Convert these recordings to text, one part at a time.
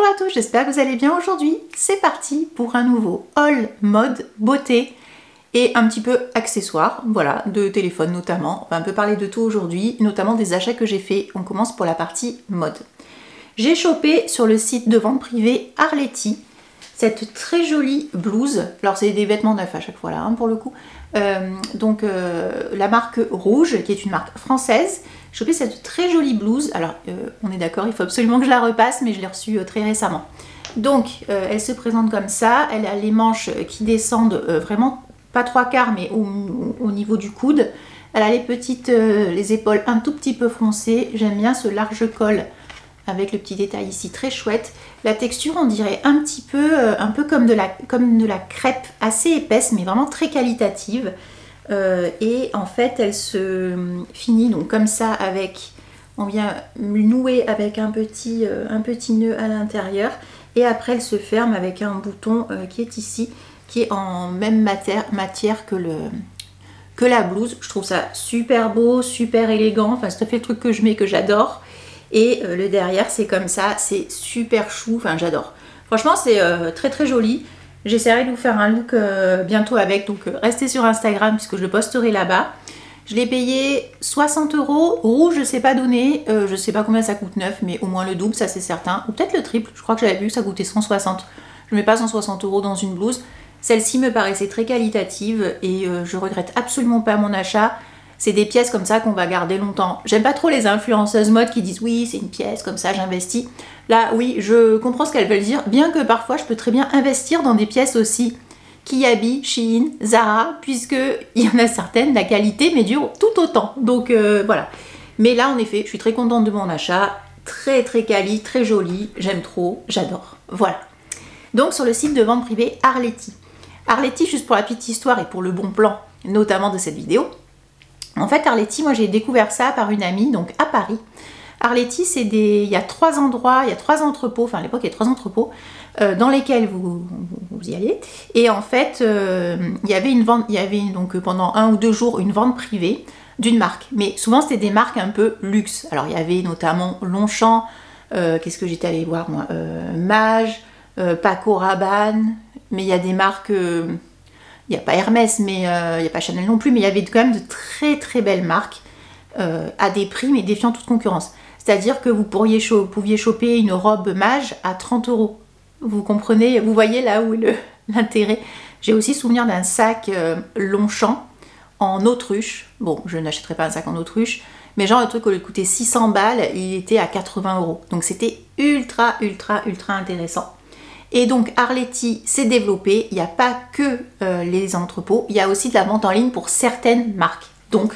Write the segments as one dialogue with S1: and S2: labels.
S1: Bonjour à tous, j'espère que vous allez bien aujourd'hui. C'est parti pour un nouveau haul mode beauté et un petit peu accessoires, voilà, de téléphone notamment. On va un peu parler de tout aujourd'hui, notamment des achats que j'ai fait. On commence pour la partie mode. J'ai chopé sur le site de vente privée Arletty cette très jolie blouse. Alors c'est des vêtements neufs à chaque fois là, hein, pour le coup. La marque Rouge, qui est une marque française. J'ai chopé cette très jolie blouse. Alors on est d'accord, il faut absolument que je la repasse, mais je l'ai reçue très récemment. Donc elle se présente comme ça. Elle a les manches qui descendent vraiment pas 3/4, mais au niveau du coude. Elle a les épaules un tout petit peu froncées. J'aime bien ce large col avec le petit détail ici très chouette. La texture, on dirait un peu comme de la crêpe assez épaisse, mais vraiment très qualitative. Et en fait, elle se finit donc comme ça avec, on vient nouer avec un petit nœud à l'intérieur. Et après, elle se ferme avec un bouton qui est ici, qui est en même matière que la blouse. Je trouve ça super beau, super élégant. Enfin, c'est tout à fait le truc que je mets, que j'adore. Et le derrière, c'est comme ça, c'est super chou. Enfin, j'adore. Franchement, c'est très très joli. J'essaierai de vous faire un look bientôt avec, donc restez sur Instagram puisque je le posterai là-bas. Je l'ai payé 60 €. Rouge, je ne sais pas donner. Je ne sais pas combien ça coûte neuf, mais au moins le double, ça c'est certain. Ou peut-être le triple. Je crois que j'avais vu que ça coûtait 160. Je ne mets pas 160 € dans une blouse. Celle-ci me paraissait très qualitative et je regrette absolument pas mon achat. C'est des pièces comme ça qu'on va garder longtemps. J'aime pas trop les influenceuses mode qui disent oui, c'est une pièce comme ça, j'investis. Là, oui, je comprends ce qu'elles veulent dire, bien que parfois je peux très bien investir dans des pièces aussi. Kiabi, Shein, Zara, puisqu'il y en a certaines, la qualité mais dure tout autant. Donc voilà. Mais là, en effet, je suis très contente de mon achat. Très très quali, très joli, j'aime trop, j'adore. Voilà. Donc sur le site de vente privée Arletty. Arletty, juste pour la petite histoire et pour le bon plan, notamment de cette vidéo. En fait, Arletty, moi j'ai découvert ça par une amie, donc à Paris. Arletty, il y a 3 endroits, il y a 3 entrepôts, enfin à l'époque il y a 3 entrepôts dans lesquels vous y allez. Et en fait, il y avait donc pendant 1 ou 2 jours une vente privée d'une marque. Mais souvent c'était des marques un peu luxe. Alors il y avait notamment Longchamp, qu'est-ce que j'étais allée voir moi, Maje, Paco Rabanne, mais il y a des marques... il n'y a pas Hermès, mais il n'y a pas Chanel non plus, mais il y avait quand même de très très belles marques à des prix, mais défiant toute concurrence. C'est-à-dire que vous pouviez choper une robe Maje à 30 €. Vous comprenez, vous voyez là où est l'intérêt. J'ai aussi souvenir d'un sac Longchamp en autruche. Bon, je n'achèterai pas un sac en autruche, mais genre le truc au lieu de coûter 600 balles, il était à 80 €. Donc c'était ultra intéressant. Et donc Arletty s'est développé, il n'y a pas que les entrepôts, il y a aussi de la vente en ligne pour certaines marques. Donc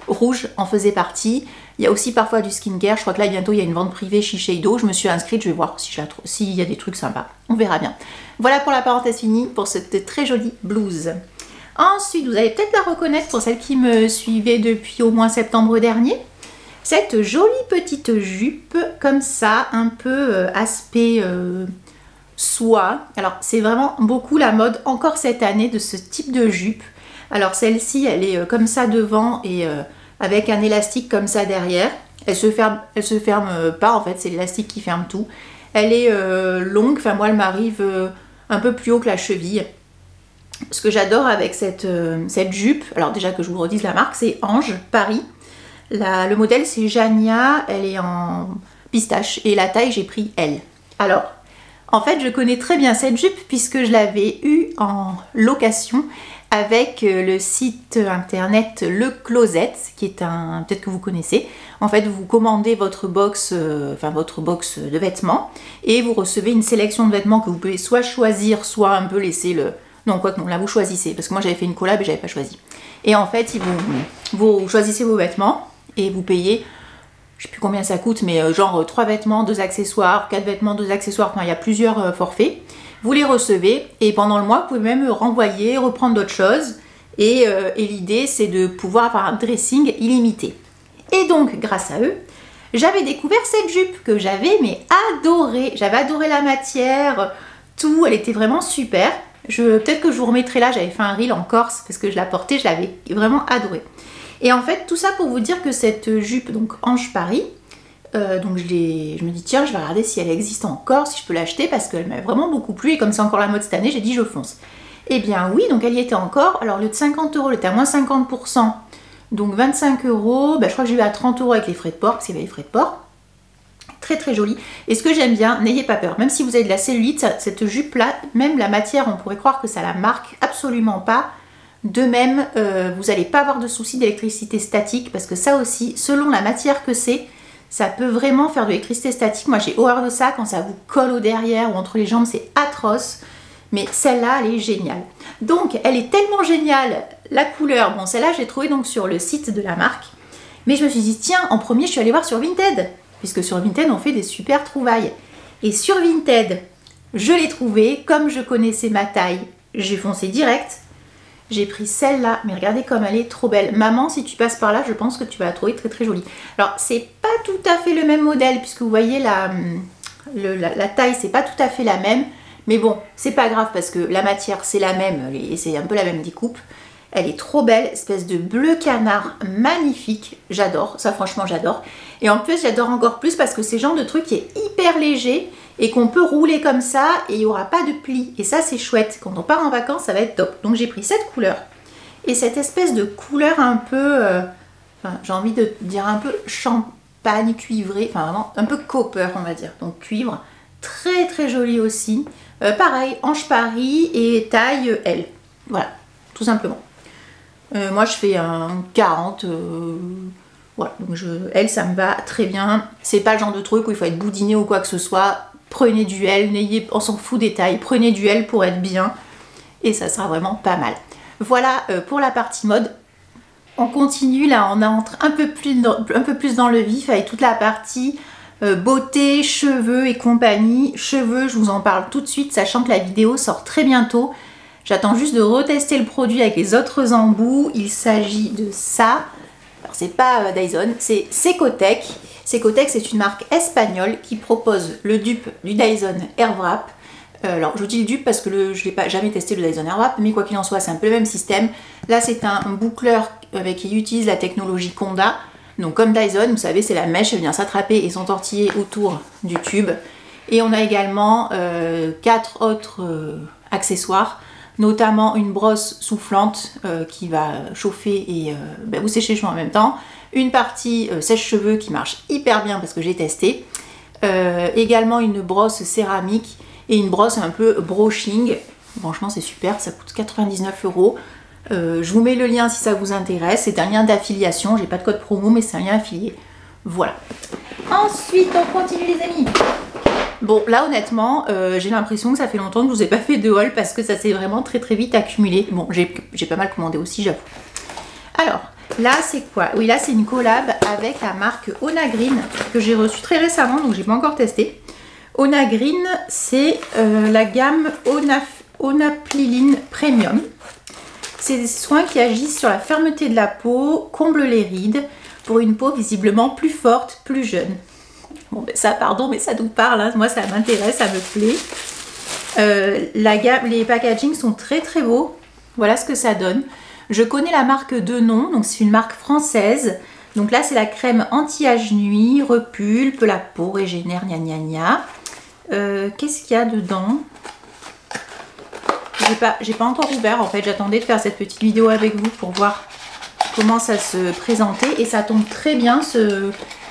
S1: Rouge en faisait partie, il y a aussi parfois du skincare, je crois que là bientôt il y a une vente privée Shiseido, je me suis inscrite, je vais voir si s'il y a des trucs sympas, on verra bien. Voilà pour la parenthèse finie pour cette très jolie blouse. Ensuite, vous allez peut-être la reconnaître pour celles qui me suivaient depuis au moins septembre dernier. Cette jolie petite jupe comme ça, un peu aspect... soie. Alors c'est vraiment beaucoup la mode encore cette année de ce type de jupe. Alors celle-ci elle est comme ça devant et avec un élastique comme ça derrière. Elle se ferme pas en fait, c'est l'élastique qui ferme tout. Elle est longue, enfin moi elle m'arrive un peu plus haut que la cheville. Ce que j'adore avec cette jupe, alors déjà que je vous redise la marque, c'est Ange Paris. Le modèle c'est Jania, elle est en pistache et la taille j'ai pris L. Alors en fait, je connais très bien cette jupe puisque je l'avais eue en location avec le site internet Le Closet, qui est peut-être que vous connaissez. En fait, vous commandez votre box de vêtements et vous recevez une sélection de vêtements que vous pouvez soit choisir, soit un peu laisser le... Non, quoi que non, là vous choisissez parce que moi j'avais fait une collab et j'avais pas choisi. Et en fait, vous choisissez vos vêtements et vous payez... Je sais plus combien ça coûte, mais genre 3 vêtements, 2 accessoires, 4 vêtements, 2 accessoires, enfin il y a plusieurs forfaits. Vous les recevez et pendant le mois, vous pouvez même renvoyer, reprendre d'autres choses. Et l'idée, c'est de pouvoir avoir un dressing illimité. Et donc, grâce à eux, j'avais découvert cette jupe que j'avais mais adorée. J'avais adoré la matière, tout, elle était vraiment super. Peut-être que je vous remettrai là, j'avais fait un reel en Corse parce que je la portais, je l'avais vraiment adorée. Et en fait, tout ça pour vous dire que cette jupe, donc Ange Paris, Donc je me dis tiens, je vais regarder si elle existe encore, si je peux l'acheter parce qu'elle m'a vraiment beaucoup plu et comme c'est encore la mode cette année, j'ai dit je fonce. Eh bien oui, donc elle y était encore. Alors le de 50 €, elle était à moins 50%, donc 25 €. Je crois que j'ai eu à 30 € avec les frais de port, parce qu'il y avait les frais de port. Très très jolie. Et ce que j'aime bien, n'ayez pas peur, même si vous avez de la cellulite, cette jupe là, même la matière, on pourrait croire que ça la marque, absolument pas. De même, vous n'allez pas avoir de soucis d'électricité statique, parce que ça aussi, selon la matière que c'est, ça peut vraiment faire de l'électricité statique. Moi j'ai horreur de ça, quand ça vous colle au derrière ou entre les jambes, c'est atroce. Mais celle-là, elle est géniale. Donc, elle est tellement géniale, la couleur. Bon, celle-là, je l'ai trouvée donc sur le site de la marque. Mais je me suis dit, tiens, en premier, je suis allée voir sur Vinted. Puisque sur Vinted, on fait des super trouvailles. Et sur Vinted, je l'ai trouvée. Comme je connaissais ma taille, j'ai foncé direct. J'ai pris celle-là. Mais regardez comme elle est trop belle. Maman, si tu passes par là, je pense que tu vas la trouver très très jolie. Alors, c'est pas tout à fait le même modèle. Puisque vous voyez, la taille, c'est pas tout à fait la même. Mais bon, c'est pas grave parce que la matière c'est la même et c'est un peu la même découpe. Elle est trop belle, espèce de bleu canard magnifique. J'adore, ça franchement j'adore. Et en plus j'adore encore plus parce que c'est le genre de truc qui est hyper léger et qu'on peut rouler comme ça et il n'y aura pas de plis. Et ça c'est chouette, quand on part en vacances ça va être top. Donc j'ai pris cette couleur et cette espèce de couleur un peu, j'ai envie de dire un peu champagne cuivré, enfin vraiment un peu copper on va dire. Donc cuivre, très très joli aussi. Pareil, hanche Paris et taille L. Voilà, tout simplement. Moi je fais un 40. Voilà, donc L ça me va très bien. C'est pas le genre de truc où il faut être boudiné ou quoi que ce soit. Prenez du L, on s'en fout des tailles. Prenez du L pour être bien. Et ça sera vraiment pas mal. Voilà pour la partie mode. On continue, là on entre un peu plus dans le vif avec toute la partie beauté, cheveux et compagnie. Cheveux, je vous en parle tout de suite, sachant que la vidéo sort très bientôt. J'attends juste de retester le produit avec les autres embouts. Il s'agit de ça. Alors c'est pas Dyson, c'est Secotec. Secotec, c'est une marque espagnole qui propose le dupe du Dyson Airwrap. Alors je vous dis le dupe parce que je n'ai jamais testé le Dyson Airwrap, mais quoi qu'il en soit, c'est un peu le même système. Là c'est un boucleur qui utilise la technologie Conda. Donc comme Dyson, vous savez, c'est la mèche, elle vient s'attraper et s'entortiller autour du tube. Et on a également 4 autres accessoires, notamment une brosse soufflante qui va chauffer et vous sécher les cheveux en même temps. Une partie sèche-cheveux qui marche hyper bien parce que j'ai testé. Également une brosse céramique et une brosse un peu brushing. Franchement, c'est super, ça coûte 99 €. Je vous mets le lien si ça vous intéresse. C'est un lien d'affiliation. J'ai pas de code promo, mais c'est un lien affilié. Voilà. Ensuite, on continue les amis. Bon, là honnêtement, j'ai l'impression que ça fait longtemps que je vous ai pas fait de haul parce que ça s'est vraiment très très vite accumulé. Bon, j'ai pas mal commandé aussi, j'avoue. Alors, là c'est quoi? Oui, là c'est une collab avec la marque Onagreen que j'ai reçue très récemment, donc j'ai pas encore testé. Onagreen, c'est la gamme Onapliline Premium. C'est des soins qui agissent sur la fermeté de la peau, comblent les rides pour une peau visiblement plus forte, plus jeune. Bon, ben ça, pardon, mais ça nous parle, hein. Moi ça m'intéresse, ça me plaît. La gamme, les packagings sont très très beaux. Voilà ce que ça donne. Je connais la marque de nom, donc c'est une marque française. Donc là c'est la crème anti-âge nuit, repulpe la peau, régénère, gna gna gna. Qu'est-ce qu'il y a dedans? J'ai pas encore ouvert en fait, j'attendais de faire cette petite vidéo avec vous pour voir comment ça se présentait et ça tombe très bien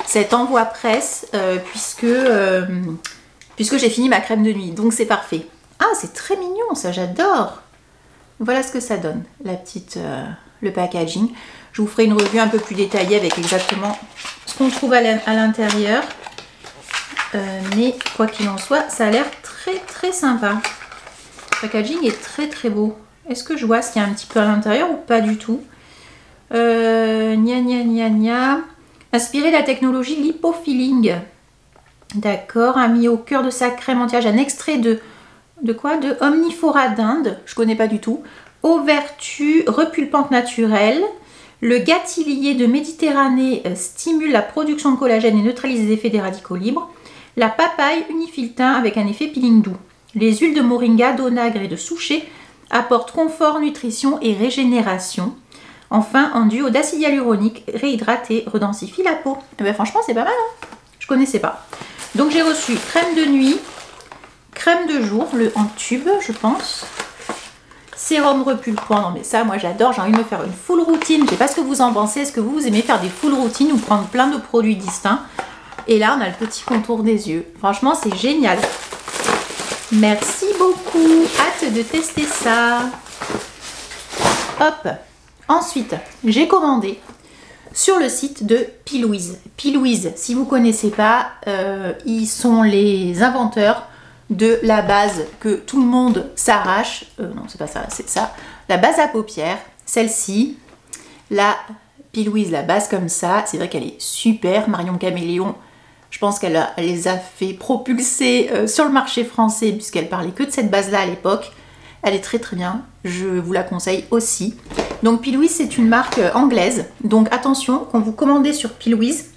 S1: cet envoi presse puisque j'ai fini ma crème de nuit, donc c'est parfait. Ah, c'est très mignon ça, j'adore. Voilà ce que ça donne, le packaging. Je vous ferai une revue un peu plus détaillée avec exactement ce qu'on trouve à l'intérieur. Mais quoi qu'il en soit, ça a l'air très très sympa. Le packaging est très très beau. Est-ce que je vois ce qu'il y a un petit peu à l'intérieur ou pas du tout? Gna gna gna gna. Inspiré de la technologie lipofilling. D'accord, a mis au cœur de sa crème anti-âge un extrait de quoi? De Omnifora d'Inde, je connais pas du tout. Aux vertus repulpantes naturelles. Le gâtillier de Méditerranée stimule la production de collagène et neutralise les effets des radicaux libres. La papaye unifie le teint avec un effet peeling doux. Les huiles de moringa, d'onagre et de souchet apportent confort, nutrition et régénération. Enfin, un duo d'acide hyaluronique réhydraté redensifie la peau. Et bien, franchement, c'est pas mal, hein. Je connaissais pas. Donc j'ai reçu crème de nuit, crème de jour, en tube je pense. Sérum repulpant, non mais ça moi j'adore, j'ai envie de me faire une full routine. Je sais pas ce que vous en pensez, est-ce que vous aimez faire des full routines ou prendre plein de produits distincts? Et là on a le petit contour des yeux. Franchement c'est génial. Merci beaucoup, hâte de tester ça. Hop. Ensuite, j'ai commandé sur le site de P. Louise. P. Louise, si vous ne connaissez pas, ils sont les inventeurs de la base que tout le monde s'arrache. Non, c'est pas ça, c'est ça. La base à paupières, celle-ci. La P. Louise, la base comme ça. C'est vrai qu'elle est super. Marion Caméléon, je pense qu'elle les a fait propulser sur le marché français puisqu'elle parlait que de cette base-là à l'époque. Elle est très très bien, je vous la conseille aussi. Donc P. Louise c'est une marque anglaise, donc attention, quand vous commandez sur P. Louise,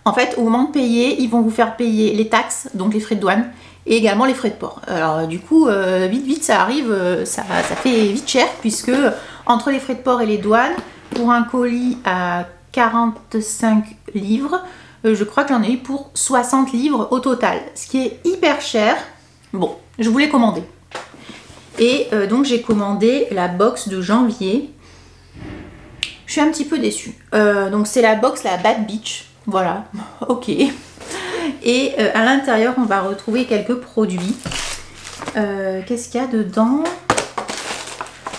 S1: en fait au moment de payer, ils vont vous faire payer les taxes, donc les frais de douane, et également les frais de port. Alors du coup, vite ça arrive, ça fait vite cher, puisque entre les frais de port et les douanes, pour un colis à 45 livres, je crois que j'en ai eu pour 60 livres au total, ce qui est hyper cher. Bon, je voulais commander. Et donc j'ai commandé la box de janvier. Je suis un petit peu déçue. Donc c'est la box, la Bad Beach. Voilà, ok. Et à l'intérieur, on va retrouver quelques produits. Qu'est-ce qu'il y a dedans?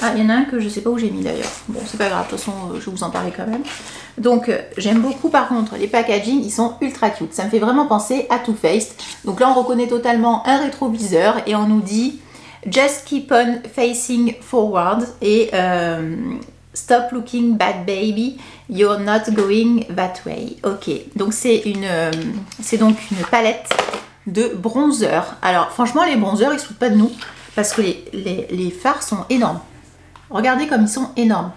S1: Ah, il y en a un que je ne sais pas où j'ai mis d'ailleurs. Bon, c'est pas grave, de toute façon, je vais vous en parler quand même. Donc, j'aime beaucoup par contre les packaging, ils sont ultra cute. Ça me fait vraiment penser à Too Faced. Donc là, on reconnaît totalement un rétroviseur et on nous dit Just keep on facing forward et stop looking bad baby, you're not going that way. Ok, donc c'est donc une palette de bronzer. Alors franchement les bronzers ils se foutent pas de nous parce que les fards sont énormes. Regardez comme ils sont énormes.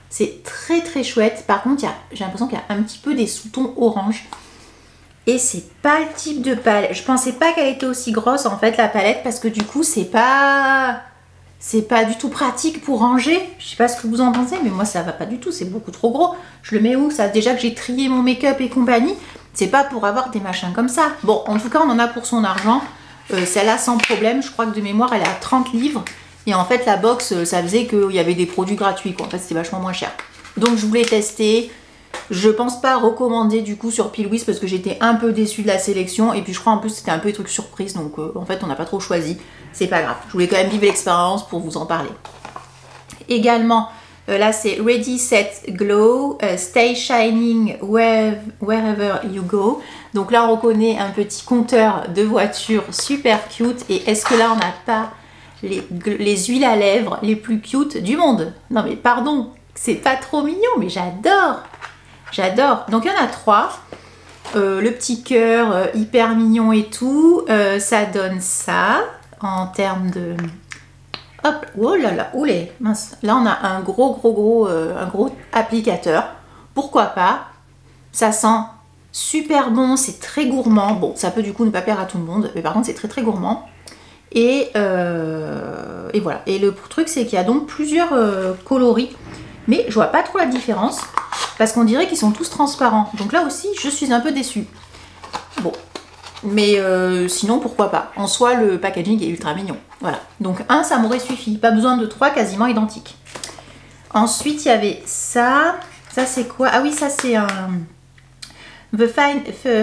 S1: C'est très très chouette. Par contre j'ai l'impression qu'il y a un petit peu des sous-tons orange. Et c'est pas le type de palette. Je pensais pas qu'elle était aussi grosse en fait la palette parce que du coup c'est pas du tout pratique pour ranger. Je sais pas ce que vous en pensez mais moi ça va pas du tout, c'est beaucoup trop gros. Je le mets où ça? Déjà que j'ai trié mon make-up et compagnie, c'est pas pour avoir des machins comme ça. Bon en tout cas on en a pour son argent. Celle-là sans problème, je crois que de mémoire elle est à 30 livres. Et en fait la box ça faisait qu'il y avait des produits gratuits quoi. En fait c'était vachement moins cher. Donc je voulais tester. Je pense pas recommander du coup sur P. Louise parce que j'étais un peu déçue de la sélection et puis je crois en plus c'était un peu des trucs surprises donc en fait on n'a pas trop choisi, c'est pas grave, je voulais quand même vivre l'expérience pour vous en parler. Également là c'est Ready Set Glow, Stay Shining Wherever You Go. Donc là on reconnaît un petit compteur de voiture super cute et est-ce que là on n'a pas les huiles à lèvres les plus cute du monde? Non mais pardon, c'est pas trop mignon mais j'adore. J'adore. Donc il y en a 3. Le petit cœur hyper mignon et tout. Ça donne ça en termes de... Hop, oh là là, oulé, mince. Là on a un gros applicateur. Pourquoi pas? Ça sent super bon, c'est très gourmand. Bon, ça peut du coup ne pas plaire à tout le monde, mais par contre c'est très très gourmand. Et voilà. Et le truc c'est qu'il y a donc plusieurs coloris. Mais je vois pas trop la différence parce qu'on dirait qu'ils sont tous transparents. Donc là aussi, je suis un peu déçue. Bon, mais sinon, pourquoi pas. En soi, le packaging est ultra mignon. Voilà. Donc un, ça m'aurait suffi. Pas besoin de 3 quasiment identiques. Ensuite, il y avait ça. Ça, c'est quoi? Ah oui, ça, c'est un... The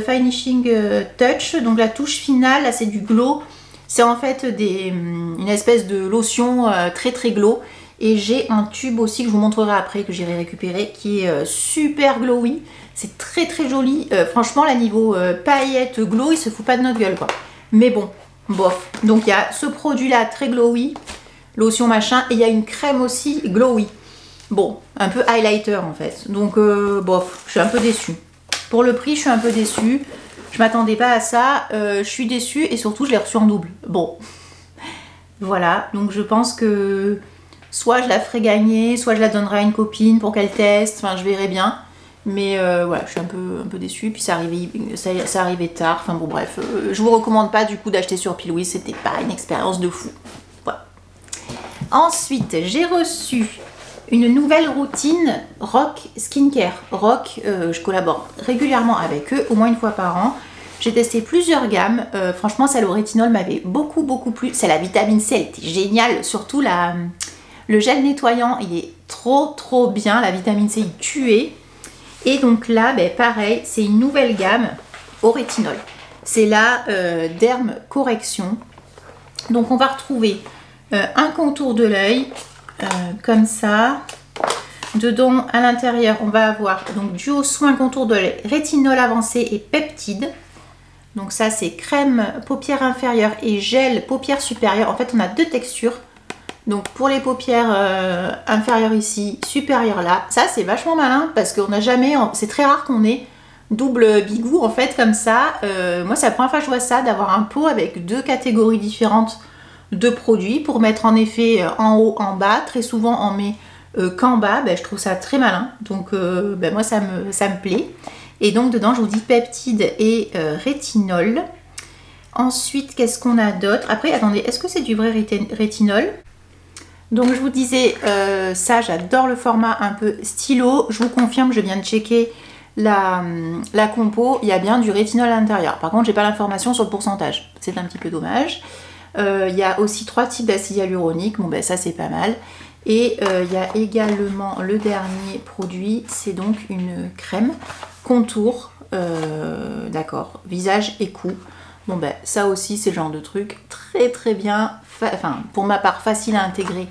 S1: Finishing Touch. Donc la touche finale, là, c'est du glow. C'est en fait une espèce de lotion très très glow. Et j'ai un tube aussi que je vous montrerai après, que j'irai récupérer, qui est super glowy. C'est très très joli. Franchement, là, niveau paillettes glow, il se fout pas de notre gueule, quoi. Mais bon, bof. Donc, il y a ce produit-là, très glowy, lotion machin, et il y a une crème aussi glowy. Bon, un peu highlighter, en fait. Donc, bof, je suis un peu déçue. Pour le prix, je suis un peu déçue. Je m'attendais pas à ça. Je suis déçue, et surtout, je l'ai reçu en double. Bon, voilà. Donc, je pense que... soit je la ferai gagner, soit je la donnerai à une copine pour qu'elle teste, enfin je verrai bien. Mais voilà, je suis un peu déçue, puis ça arrivait tard, enfin bon bref. Je vous recommande pas du coup d'acheter sur P. Louise, c'était pas une expérience de fou. Voilà. Ensuite, j'ai reçu une nouvelle routine Rock Skincare. Rock, je collabore régulièrement avec eux, au moins une fois par an. J'ai testé plusieurs gammes. Franchement, celle au rétinol m'avait beaucoup plu. C'est la vitamine C, elle était géniale. Surtout le gel nettoyant, il est trop bien. La vitamine C, il tuait. Et donc là, ben, pareil, c'est une nouvelle gamme au rétinol. C'est la Derme Correction. Donc on va retrouver un contour de l'œil, comme ça. Dedans, à l'intérieur, on va avoir donc duo soin contour de l'œil, rétinol avancé et peptide. Donc ça, c'est crème paupières inférieures et gel paupières supérieures. En fait, on a deux textures. Donc pour les paupières inférieures ici, supérieures là. Ça, c'est vachement malin parce qu'on n'a jamais... C'est très rare qu'on ait double bigou en fait comme ça. Moi, c'est la première fois que je vois ça, d'avoir un pot avec deux catégories différentes de produits pour mettre en effet en haut, en bas. Très souvent, on met qu'en bas. Ben, je trouve ça très malin. Donc ben, moi, ça me plaît. Et donc dedans, je vous dis peptide et rétinol. Ensuite, qu'est-ce qu'on a d'autre? Après, attendez, est-ce que c'est du vrai rétinol? Donc je vous disais, ça, j'adore le format un peu stylo. Je vous confirme, je viens de checker la compo. Il y a bien du rétinol à l'intérieur. Par contre, j'ai pas l'information sur le pourcentage. C'est un petit peu dommage. Il y a aussi 3 types d'acide hyaluronique. Bon, ben ça, c'est pas mal. Et il y a également le dernier produit. C'est donc une crème contour, d'accord, visage et cou. Bon ben ça aussi c'est le genre de truc très bien, enfin pour ma part facile à intégrer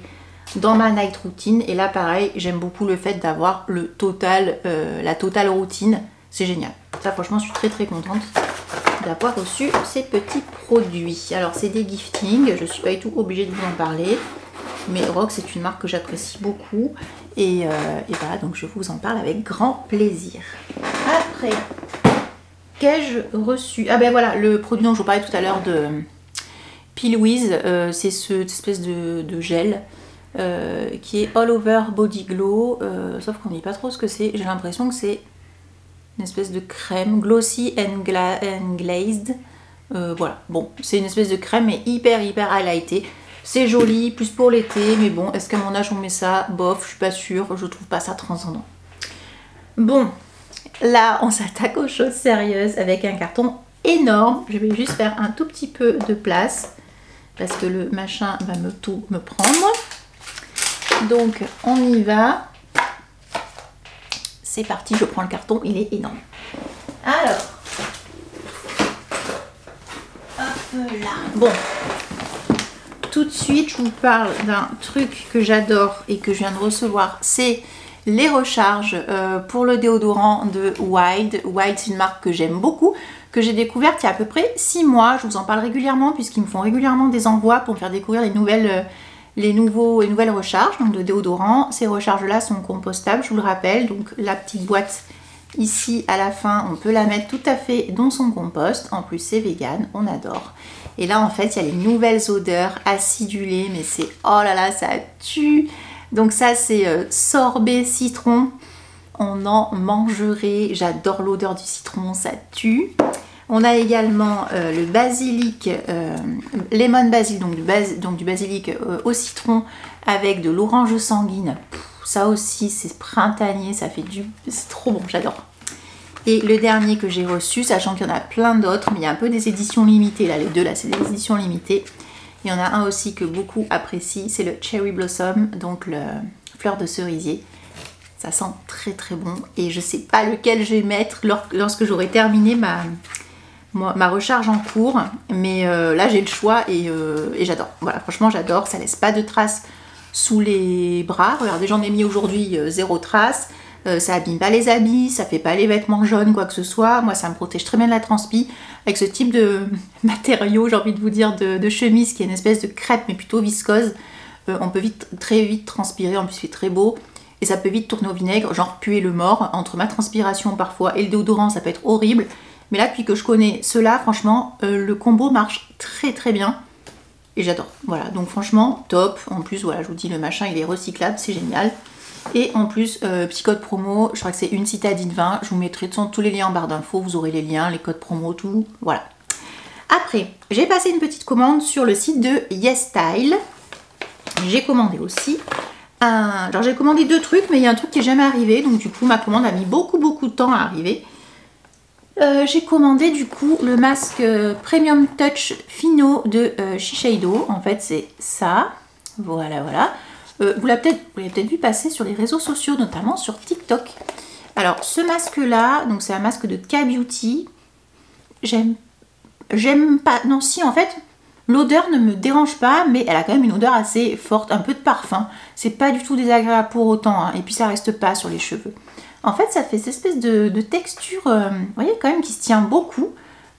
S1: dans ma night routine. Et là pareil, j'aime beaucoup le fait d'avoir le total, la totale routine, c'est génial. Ça franchement je suis très contente d'avoir reçu ces petits produits. Alors c'est des giftings, je suis pas du tout obligée de vous en parler. Mais Rock, c'est une marque que j'apprécie beaucoup. Et voilà, donc je vous en parle avec grand plaisir. Après, qu'ai-je reçu? Ah ben voilà, le produit dont je vous parlais tout à l'heure de Peel With, c'est cette espèce de gel qui est All Over Body Glow. Sauf qu'on ne dit pas trop ce que c'est. J'ai l'impression que c'est une espèce de crème glossy and glazed. Voilà, bon, c'est une espèce de crème mais hyper highlightée. C'est joli, plus pour l'été, mais bon, est-ce qu'à mon âge on met ça? Bof, je suis pas sûre, je trouve pas ça transcendant. Bon, là on s'attaque aux choses sérieuses avec un carton énorme. Je vais juste faire un tout petit peu de place parce que le machin va tout me prendre. Donc on y va. C'est parti, je prends le carton, il est énorme. Alors, hop là. Bon. Tout de suite, je vous parle d'un truc que j'adore et que je viens de recevoir. C'est les recharges pour le déodorant de Wild. Wild, c'est une marque que j'aime beaucoup, que j'ai découverte il y a à peu près 6 mois. Je vous en parle régulièrement puisqu'ils me font régulièrement des envois pour me faire découvrir les nouvelles recharges donc de déodorant. Ces recharges-là sont compostables, je vous le rappelle. Donc la petite boîte ici à la fin, on peut la mettre tout à fait dans son compost. En plus, c'est vegan, on adore. Et là, en fait, il y a les nouvelles odeurs acidulées, mais c'est... Oh là là, ça tue! Donc ça, c'est sorbet citron. On en mangerait. J'adore l'odeur du citron, ça tue. On a également le basilic, lemon basil, donc du basilic au citron avec de l'orange sanguine. Ça aussi, c'est printanier, ça fait c'est trop bon, j'adore. Et le dernier que j'ai reçu, sachant qu'il y en a plein d'autres, mais il y a un peu des éditions limitées, là les deux là c'est des éditions limitées. Il y en a un aussi que beaucoup apprécient, c'est le Cherry Blossom, donc le fleur de cerisier. Ça sent très bon et je sais pas lequel je vais mettre lorsque j'aurai terminé ma recharge en cours. Mais là j'ai le choix et j'adore. Voilà, franchement j'adore, ça laisse pas de traces sous les bras. Regardez, j'en ai mis aujourd'hui 0 trace. Ça abîme pas les habits, ça fait pas les vêtements jaunes, quoi que ce soit. Moi, ça me protège très bien de la transpi. Avec ce type de matériau, j'ai envie de vous dire, de chemise qui est une espèce de crêpe, mais plutôt viscose, on peut très vite transpirer. En plus, il fait très beau. Et ça peut vite tourner au vinaigre, genre puer le mort. Entre ma transpiration parfois et le déodorant, ça peut être horrible. Mais là, depuis que je connais cela, franchement, le combo marche très bien. Et j'adore. Voilà, donc franchement, top. En plus, voilà, je vous dis, le machin, il est recyclable, c'est génial. Et en plus, petit code promo, je crois que c'est une citadine 20. Je vous mettrai de toute façon tous les liens en barre d'infos. Vous aurez les liens, les codes promo, tout. Voilà. Après, j'ai passé une petite commande sur le site de YesStyle. J'ai commandé aussi genre j'ai commandé 2 trucs, mais il y a un truc qui n'est jamais arrivé, donc du coup ma commande a mis beaucoup de temps à arriver. J'ai commandé du coup le masque Premium Touch Fino de Shiseido. En fait c'est ça, voilà. Vous l'avez peut-être vu passer sur les réseaux sociaux, notamment sur TikTok. Alors ce masque là, donc c'est un masque de K-Beauty. J'aime pas, non si en fait l'odeur ne me dérange pas, mais elle a quand même une odeur assez forte, un peu de parfum. C'est pas du tout désagréable pour autant, hein, et puis ça reste pas sur les cheveux. En fait, ça fait cette espèce de texture, vous voyez, quand même, qui se tient beaucoup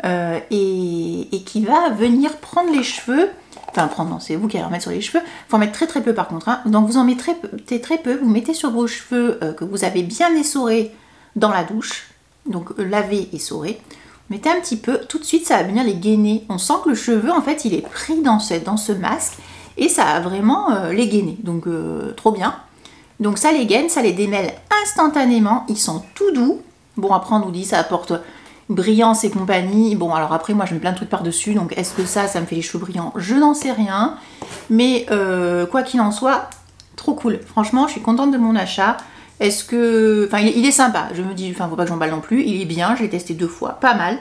S1: et qui va venir prendre les cheveux. Enfin, prendre, non, c'est vous qui allez en mettre sur les cheveux. Il faut en mettre très peu par contre. Hein. Donc, vous en mettez très peu. Vous mettez sur vos cheveux que vous avez bien essorés dans la douche. Donc, laver, essorer. Vous mettez un petit peu. Tout de suite, ça va venir les gainer. On sent que le cheveu, en fait, il est pris dans ce masque. Et ça va vraiment les gainer. Donc, trop bien. Donc ça les gaine, ça les démêle instantanément, ils sont tout doux. Bon après on nous dit ça apporte brillance et compagnie. Bon alors après moi je mets plein de trucs par-dessus, donc est-ce que ça me fait les cheveux brillants? Je n'en sais rien. Mais quoi qu'il en soit, trop cool. Franchement je suis contente de mon achat. Est-ce que... Enfin il est sympa, je me dis, enfin faut pas que j'emballe non plus, il est bien, je l'ai testé 2 fois, pas mal.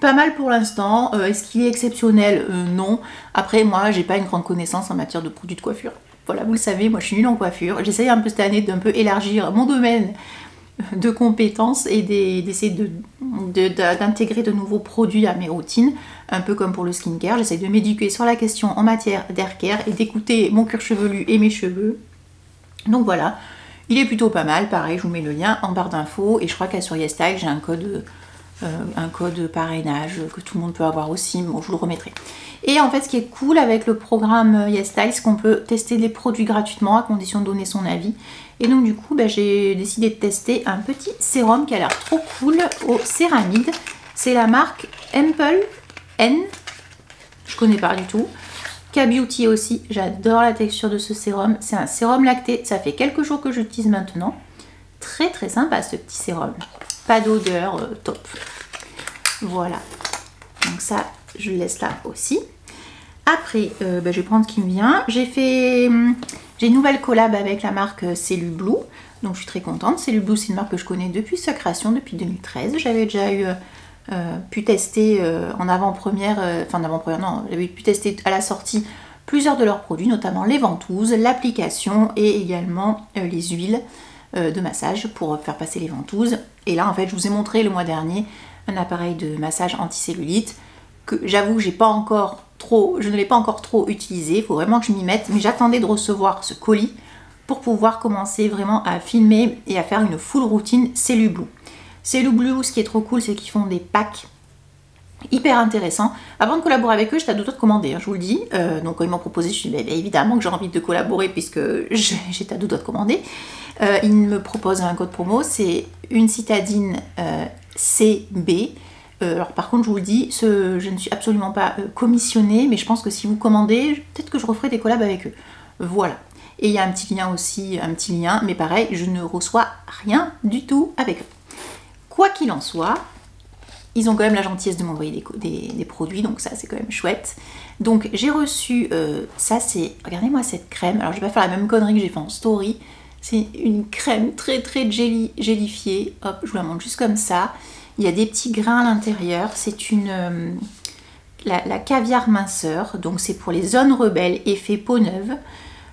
S1: Pas mal pour l'instant. Est-ce qu'il est exceptionnel? Non. Après moi j'ai pas une grande connaissance en matière de produits de coiffure. Voilà, vous le savez, moi je suis nulle en coiffure. J'essaye un peu cette année d'un peu élargir mon domaine de compétences et d'essayer d'intégrer de nouveaux produits à mes routines, un peu comme pour le skincare. J'essaye de m'éduquer sur la question en matière d'hair care et d'écouter mon cuir chevelu et mes cheveux. Donc voilà, il est plutôt pas mal. Pareil, je vous mets le lien en barre d'infos et je crois qu'à sur YesStyle, j'ai un code parrainage que tout le monde peut avoir aussi. Bon, je vous le remettrai. Et en fait, ce qui est cool avec le programme YesStyle, c'est qu'on peut tester des produits gratuitement à condition de donner son avis. Et donc du coup, j'ai décidé de tester un petit sérum qui a l'air trop cool au céramide. C'est la marque Ample N. Je connais pas du tout. K-Beauty aussi. J'adore la texture de ce sérum. C'est un sérum lacté. Ça fait quelques jours que j'utilise maintenant. Très très sympa ce petit sérum. Pas d'odeur, top. Voilà. Donc ça, je le laisse là aussi. Après, je vais prendre ce qui me vient. J'ai une nouvelle collab avec la marque Cellu Blue. Donc je suis très contente. Cellu Blue, c'est une marque que je connais depuis sa création, depuis 2013. J'avais déjà pu tester en avant-première, non, j'avais pu tester à la sortie plusieurs de leurs produits, notamment les ventouses, l'application et également les huiles de massage pour faire passer les ventouses. Et là, en fait, je vous ai montré le mois dernier un appareil de massage anti-cellulite que j'avoue, je ne l'ai pas encore trop utilisé. Il faut vraiment que je m'y mette, mais j'attendais de recevoir ce colis pour pouvoir commencer vraiment à filmer et à faire une full routine Cellu Blue. Cellu Blue, ce qui est trop cool, c'est qu'ils font des packs hyper intéressants. Avant de collaborer avec eux, j'étais à deux doigts de commander, hein, je vous le dis. Donc quand ils m'ont proposé, je me suis dit, évidemment que j'ai envie de collaborer puisque j'étais à deux doigts de commander. Ils me proposent un code promo, c'est une citadine CB. Alors par contre, je vous le dis, je ne suis absolument pas commissionnée, mais je pense que si vous commandez, peut-être que je referai des collabs avec eux. Voilà. Et il y a un petit lien aussi, mais pareil, je ne reçois rien du tout avec eux. Quoi qu'il en soit, ils ont quand même la gentillesse de m'envoyer des produits, donc ça c'est quand même chouette. Donc j'ai reçu, ça c'est, regardez-moi cette crème, alors je vais pas faire la même connerie que j'ai fait en story, c'est une crème très très gélifiée, hop, je vous la montre juste comme ça. Il y a des petits grains à l'intérieur, c'est la caviar minceur, donc c'est pour les zones rebelles, effet peau neuve.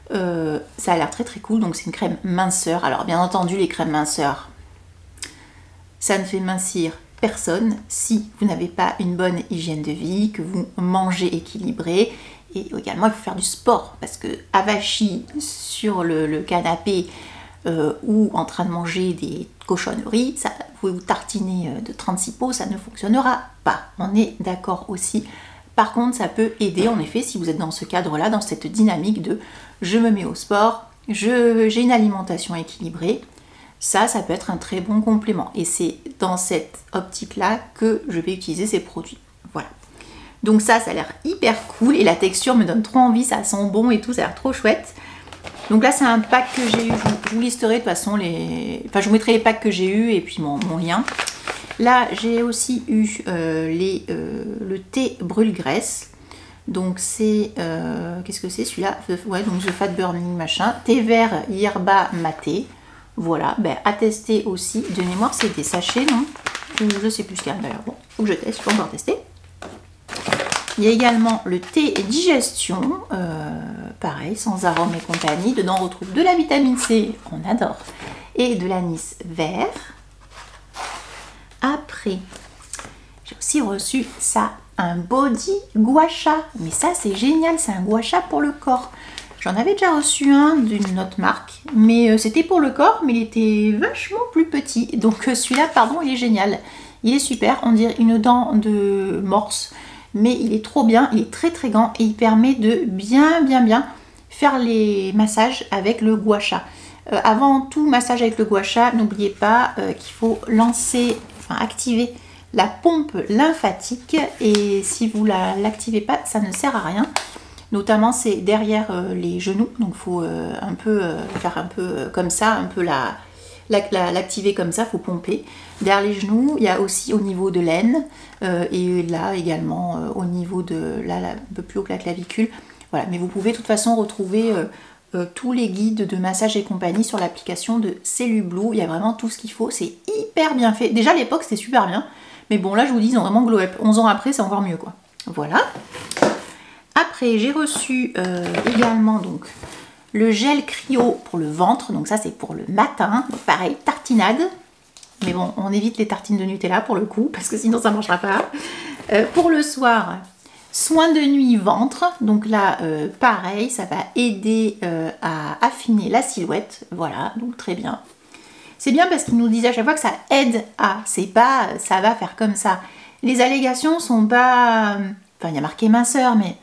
S1: Ça a l'air très très cool, donc c'est une crème minceur. Alors bien entendu les crèmes minceurs, ça ne fait mincir personne si vous n'avez pas une bonne hygiène de vie, que vous mangez équilibré. Et également il faut faire du sport, parce que avachi sur le canapé ou en train de manger des cochonneries, ça, vous tartiner de 36 pots, ça ne fonctionnera pas. On est d'accord aussi. Par contre, ça peut aider en effet si vous êtes dans ce cadre-là, dans cette dynamique de je me mets au sport, j'ai une alimentation équilibrée. Ça peut être un très bon complément. Et c'est dans cette optique-là que je vais utiliser ces produits. Voilà. Donc ça a l'air hyper cool et la texture me donne trop envie, ça sent bon et tout, ça a l'air trop chouette. Donc là, c'est un pack que j'ai eu. Je vous listerai de toute façon je vous mettrai les packs que j'ai eu et puis mon lien. Là, j'ai aussi eu le thé brûle-graisse. Donc c'est, qu'est-ce que c'est celui-là? Ouais, donc The Fat Burning machin. Thé vert yerba maté. Voilà, ben, à tester aussi. De mémoire, c'est des sachets, non? Ou je sais plus ce qu'il y a d'ailleurs. Bon, faut que je teste, je peux encore tester. Il y a également le thé digestion, pareil, sans arôme et compagnie. Dedans, on retrouve de la vitamine C, on adore, et de l'anis vert. Après, j'ai aussi reçu ça, un body gua sha. Mais ça, c'est génial, c'est un gua sha pour le corps. J'en avais déjà reçu un d'une autre marque, mais c'était pour le corps, mais il était vachement plus petit. Donc celui-là, pardon, il est génial. Il est super, on dirait une dent de morse, mais il est trop bien, il est très très grand et il permet de bien faire les massages avec le gua sha. Avant tout massage avec le gua sha, n'oubliez pas qu'il faut activer la pompe lymphatique, et si vous l'activez pas, ça ne sert à rien. Notamment c'est derrière les genoux, donc il faut faire un peu comme ça, un peu l'activer comme ça, il faut pomper. Derrière les genoux, il y a aussi au niveau de l'aine, et là également au niveau de, là, un peu plus haut que la clavicule. Voilà, mais vous pouvez de toute façon retrouver tous les guides de massage et compagnie sur l'application de Cellublue. Il y a vraiment tout ce qu'il faut, c'est hyper bien fait. Déjà à l'époque c'était super bien, mais bon là je vous dis, ils ont vraiment glow up. 11 ans après c'est encore mieux quoi. Voilà. Après, j'ai reçu également donc le gel cryo pour le ventre. Donc ça, c'est pour le matin. Donc pareil, tartinade. Mais bon, on évite les tartines de Nutella pour le coup, parce que sinon ça ne marchera pas. Pour le soir, soin de nuit ventre. Donc là, pareil, ça va aider à affiner la silhouette. Voilà, donc très bien. C'est bien parce qu'ils nous disent à chaque fois que ça aide à. C'est pas ça va faire comme ça. Les allégations sont pas... Enfin, il y a marqué minceur, mais...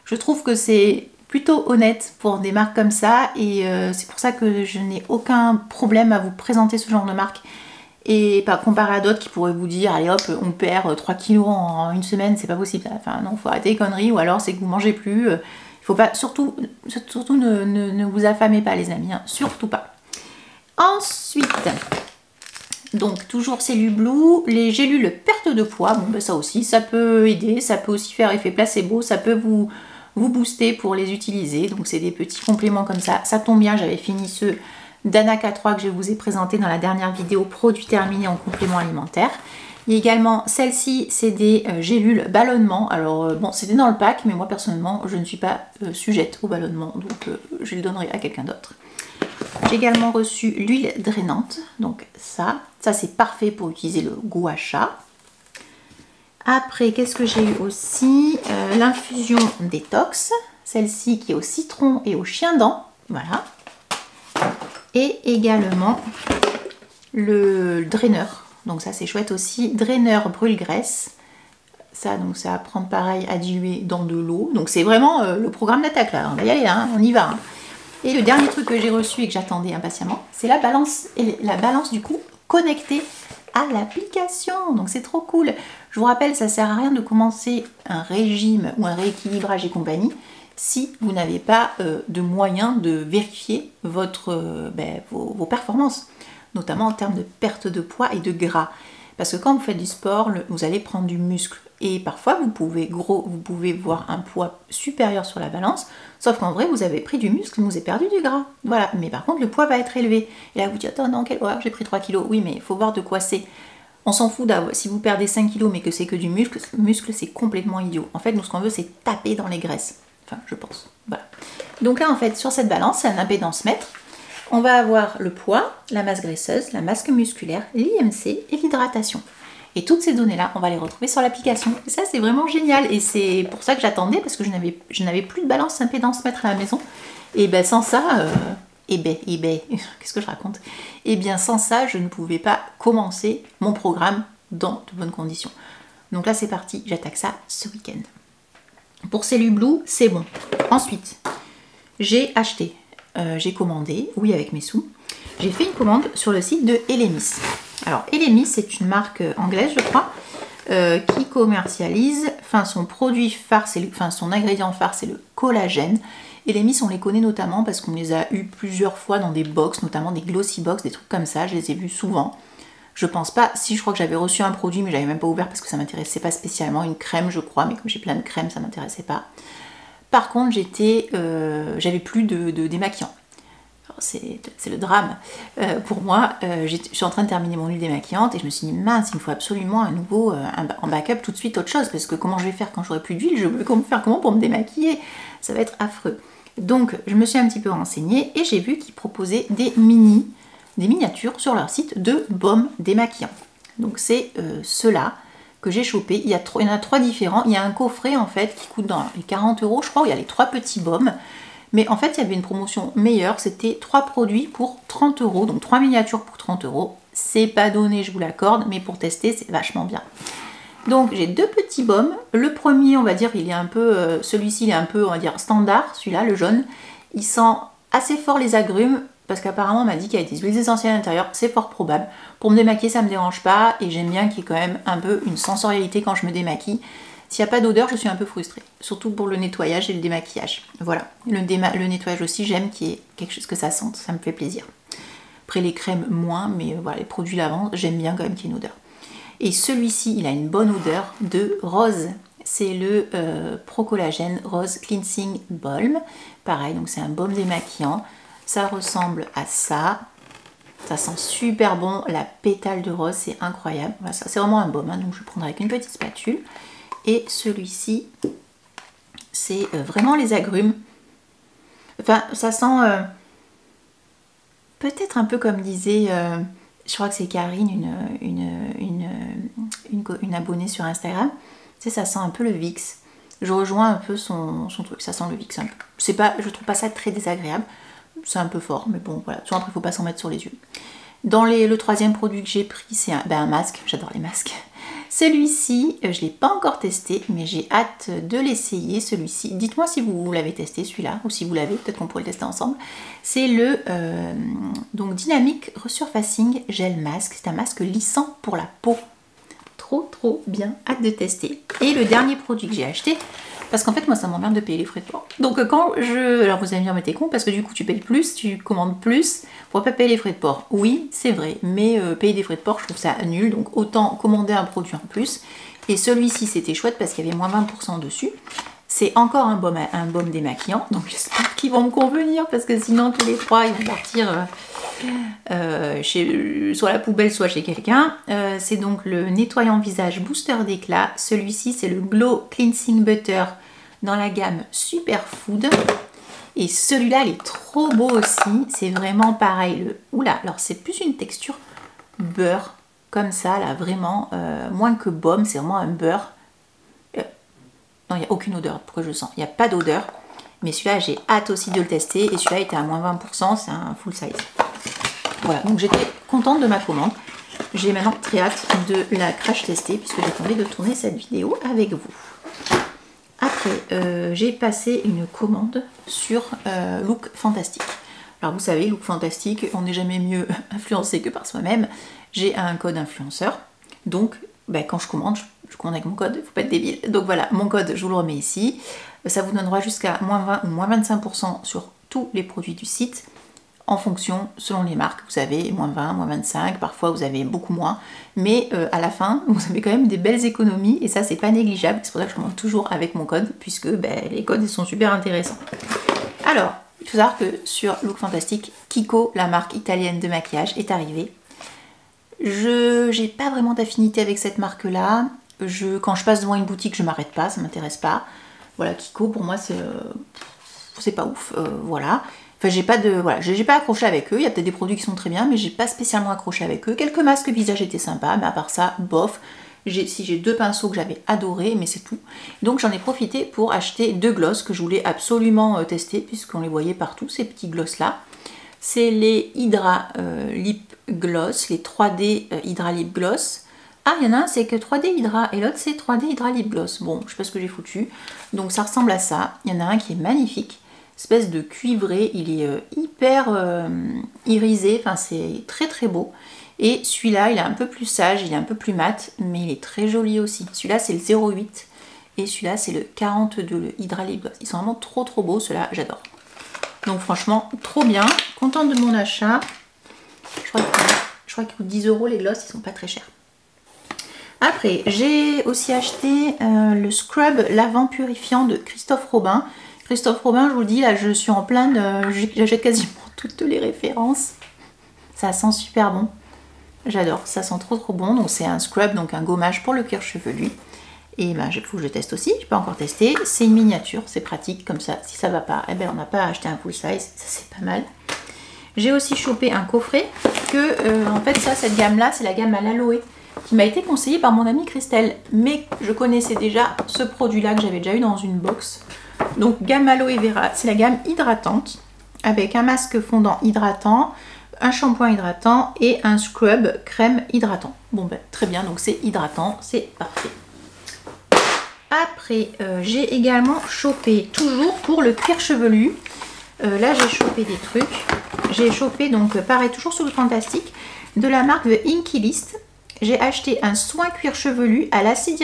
S1: Je trouve que c'est plutôt honnête pour des marques comme ça, et c'est pour ça que je n'ai aucun problème à vous présenter ce genre de marque, et pas comparé à d'autres qui pourraient vous dire allez hop on perd 3 kilos en une semaine, c'est pas possible. Enfin non, faut arrêter les conneries, ou alors c'est que vous mangez plus. Il faut pas, surtout ne vous affamez pas les amis, hein, surtout pas. Ensuite, donc toujours Cellublue, les gélules perte de poids, bon ben ça aussi ça peut aider, ça peut aussi faire effet placebo, ça peut vous booster pour les utiliser. Donc c'est des petits compléments comme ça. Ça tombe bien, j'avais fini ceux d'Anna K3 que je vous ai présenté dans la dernière vidéo produits terminés en complément alimentaire. Il y a également celle-ci, c'est des gélules ballonnement. Alors bon, c'était dans le pack, mais moi personnellement je ne suis pas sujette au ballonnement, donc je le donnerai à quelqu'un d'autre. J'ai également reçu l'huile drainante, donc ça c'est parfait pour utiliser le gua sha. Après, qu'est-ce que j'ai eu aussi? L'infusion détox, celle-ci qui est au citron et au chien-dent, voilà. Et également le draineur, donc ça c'est chouette aussi, draineur brûle-graisse. Ça, donc ça va prendre pareil à diluer dans de l'eau. Donc c'est vraiment le programme d'attaque là, on va y aller, hein, on y va. Hein. Et le dernier truc que j'ai reçu et que j'attendais impatiemment, c'est la balance, et la balance du coup connectée à l'application. Donc c'est trop cool. Je vous rappelle, ça sert à rien de commencer un régime ou un rééquilibrage et compagnie si vous n'avez pas de moyens de vérifier vos performances, notamment en termes de perte de poids et de gras. Parce que quand vous faites du sport, vous allez prendre du muscle. Et parfois, vous pouvez voir un poids supérieur sur la balance, sauf qu'en vrai, vous avez pris du muscle, vous avez perdu du gras. Voilà, mais par contre, le poids va être élevé. Et là, vous dites, attends, non, quel poids? J'ai pris 3 kilos. Oui, mais il faut voir de quoi c'est. On s'en fout si vous perdez 5 kilos, mais que c'est que du muscle, c'est complètement idiot. En fait, nous, ce qu'on veut, c'est taper dans les graisses. Enfin, je pense. Voilà. Donc là, en fait, sur cette balance, c'est un impédance-mètre. On va avoir le poids, la masse graisseuse, la masse musculaire, l'IMC et l'hydratation. Et toutes ces données-là, on va les retrouver sur l'application. Et ça, c'est vraiment génial. Et c'est pour ça que j'attendais, parce que je n'avais plus de balance impédance-mètre à la maison. Et bien sans ça, qu'est-ce que je raconte? Et bien sans ça, je ne pouvais pas commencer mon programme dans de bonnes conditions. Donc là, c'est parti, j'attaque ça ce week-end. Pour Cellublue, c'est bon. Ensuite, j'ai acheté. J'ai commandé, oui avec mes sous, j'ai fait une commande sur le site de Elemis. Alors Elemis, c'est une marque anglaise je crois, qui commercialise, son produit phare, son ingrédient phare c'est le collagène. Elemis on les connaît notamment parce qu'on les a eu plusieurs fois dans des box, notamment des glossy box, des trucs comme ça, je les ai vus souvent. Je pense pas, si je crois que j'avais reçu un produit mais j'avais même pas ouvert parce que ça m'intéressait pas spécialement, une crème je crois, mais comme j'ai plein de crèmes ça m'intéressait pas. Par contre j'avais plus de démaquillant. C'est le drame pour moi. Je suis en train de terminer mon huile démaquillante et je me suis dit mince, il me faut absolument un nouveau, en backup tout de suite autre chose, parce que comment je vais faire quand j'aurai plus d'huile, je vais faire comment pour me démaquiller, ça va être affreux. Donc je me suis un petit peu renseignée et j'ai vu qu'ils proposaient des miniatures sur leur site de baumes démaquillants. Donc c'est ceux-là que j'ai chopé. Il y en a 3 différents. Il y a un coffret en fait qui coûte dans les 40 €, je crois, où il y a les 3 petits baumes. Mais en fait, il y avait une promotion meilleure, c'était 3 produits pour 30 €, donc 3 miniatures pour 30 €. C'est pas donné, je vous l'accorde, mais pour tester, c'est vachement bien. Donc j'ai 2 petits baumes. Le premier, on va dire, il est un peu, celui-ci, il est un peu, on va dire, standard, celui-là, le jaune. Il sent assez fort les agrumes, parce qu'apparemment, on m'a dit qu'il y avait des huiles essentielles à l'intérieur, c'est fort probable. Pour me démaquiller, ça me dérange pas, et j'aime bien qu'il y ait quand même un peu une sensorialité quand je me démaquille. S'il n'y a pas d'odeur, je suis un peu frustrée, surtout pour le nettoyage et le démaquillage. Voilà, le nettoyage aussi, j'aime qu'il y ait quelque chose que ça sente, ça me fait plaisir. Après les crèmes, moins, mais voilà, les produits lavant, j'aime bien quand même qu'il y ait une odeur. Et celui-ci, il a une bonne odeur de rose. C'est le Pro Collagen Rose Cleansing Balm. Pareil, donc c'est un baume démaquillant. Ça ressemble à ça. Ça sent super bon, la pétale de rose, c'est incroyable. Voilà, ça, c'est vraiment un baume, hein, donc je prendrai avec une petite spatule. Et celui-ci, c'est vraiment les agrumes. Enfin, ça sent peut-être un peu comme disait, je crois que c'est Karine, une abonnée sur Instagram. Tu sais, ça sent un peu le Vicks. Je rejoins un peu son truc, ça sent le Vicks un peu. C'est pas, je trouve pas ça très désagréable. C'est un peu fort, mais bon, voilà. Toujours après, il ne faut pas s'en mettre sur les yeux. Dans le 3e produit que j'ai pris, c'est un masque. J'adore les masques. Celui-ci, je ne l'ai pas encore testé, mais j'ai hâte de l'essayer, celui-ci. Dites-moi si vous l'avez testé, celui-là, ou si vous l'avez, peut-être qu'on pourrait le tester ensemble. C'est le donc Dynamic Resurfacing Gel Mask. C'est un masque lissant pour la peau. Trop bien, hâte de tester. Et le dernier produit que j'ai acheté, parce qu'en fait, moi, ça m'emmerde de payer les frais de port. Donc, quand je... Alors, vous allez me dire, mais t'es con, parce que du coup, tu payes plus, tu commandes plus pour pas payer les frais de port. Oui, c'est vrai, mais payer des frais de port, je trouve ça nul. Donc, autant commander un produit en plus. Et celui-ci, c'était chouette parce qu'il y avait moins 20% dessus. C'est encore un baume démaquillant. Donc, j'espère qu'ils vont me convenir, parce que sinon, tous les 3, ils vont partir soit à la poubelle, soit chez quelqu'un. C'est donc le nettoyant visage booster d'éclat. Celui-ci, c'est le Glow Cleansing Butter dans la gamme Superfood. Et celui-là, il est trop beau aussi. C'est vraiment pareil. Oula, alors c'est plus une texture beurre, comme ça, là, vraiment. Moins que baume, c'est vraiment un beurre. Non, il n'y a aucune odeur, pourquoi je le sens. Il n'y a pas d'odeur. Mais celui-là, j'ai hâte aussi de le tester. Et celui-là était à moins 20%, c'est un full size. Voilà, donc j'étais contente de ma commande. J'ai maintenant très hâte de la crash tester puisque j'ai envie de tourner cette vidéo avec vous. Après, j'ai passé une commande sur Look Fantastic. Alors vous savez, Look Fantastic, on n'est jamais mieux influencé que par soi-même. J'ai un code influenceur. Donc, quand je commande avec mon code, il ne faut pas être débile. Donc voilà, mon code, je vous le remets ici. Ça vous donnera jusqu'à moins 20 ou moins 25% sur tous les produits du site. En fonction, selon les marques, vous avez moins 20, moins 25, parfois vous avez beaucoup moins, mais à la fin, vous avez quand même des belles économies, et ça, c'est pas négligeable, c'est pour ça que je commande toujours avec mon code, puisque les codes, ils sont super intéressants. Alors, il faut savoir que sur Look Fantastic, Kiko, la marque italienne de maquillage, est arrivée. Je n'ai pas vraiment d'affinité avec cette marque-là, quand je passe devant une boutique, je m'arrête pas, ça m'intéresse pas. Voilà, Kiko, pour moi, c'est pas ouf, voilà. Enfin, j'ai pas accroché avec eux. Il y a peut-être des produits qui sont très bien, mais j'ai pas spécialement accroché avec eux. Quelques masques visage étaient sympas, mais à part ça, bof. J'ai 2 pinceaux que j'avais adorés, mais c'est tout. Donc j'en ai profité pour acheter 2 glosses que je voulais absolument tester, puisqu'on les voyait partout, ces petits gloss là. C'est les Hydra Lip Gloss, les 3D Hydra Lip Gloss. Ah, il y en a un, c'est que 3D Hydra, et l'autre, c'est 3D Hydra Lip Gloss. Bon, je sais pas ce que j'ai foutu. Donc ça ressemble à ça. Il y en a un qui est magnifique. Espèce de cuivré, il est hyper irisé, enfin c'est très beau. Et celui-là, il est un peu plus sage, il est un peu plus mat, mais il est très joli aussi. Celui-là, c'est le 08 et celui-là, c'est le 42, le Hydra Lip Gloss. Ils sont vraiment trop beaux, ceux-là, j'adore. Donc franchement, trop bien, contente de mon achat. Je crois crois qu'ils coûtent 10 € les gloss, ils sont pas très chers. Après, j'ai aussi acheté le scrub lavant purifiant de Christophe Robin. Christophe Robin, je vous le dis, là je suis en pleine, j'achète quasiment toutes les références. Ça sent super bon. J'adore, ça sent trop bon. Donc c'est un scrub, donc un gommage pour le cuir chevelu. Et ben, il faut que je teste aussi, je peux encore tester. C'est une miniature, c'est pratique comme ça. Si ça va pas, eh ben, on n'a pas à acheter un full size, ça c'est pas mal. J'ai aussi chopé un coffret que, en fait, cette gamme-là, c'est la gamme à l'aloe qui m'a été conseillée par mon amie Christelle. Mais je connaissais déjà ce produit-là que j'avais déjà eu dans une box. Donc, gamme aloe vera, c'est la gamme hydratante avec un masque fondant hydratant, un shampoing hydratant et un scrub crème hydratant. Bon, ben, très bien, donc c'est hydratant, c'est parfait. Après, j'ai également chopé, toujours pour le cuir chevelu, là j'ai chopé des trucs. J'ai chopé, donc pareil, toujours sur le fantastique, de la marque The Inky List. J'ai acheté un soin cuir chevelu à l'acide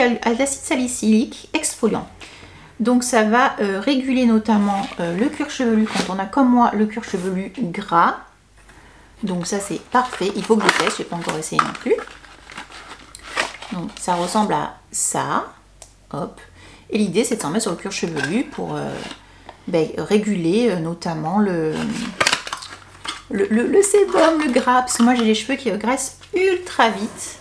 S1: salicylique exfoliant. Donc ça va réguler notamment le cuir chevelu quand on a comme moi le cuir chevelu gras. Donc ça c'est parfait, il faut que je teste, je n'ai pas encore essayé non plus. Donc ça ressemble à ça. Hop. Et l'idée c'est de s'en mettre sur le cuir chevelu pour réguler notamment le sébum, le gras, parce que moi j'ai les cheveux qui graissent ultra vite.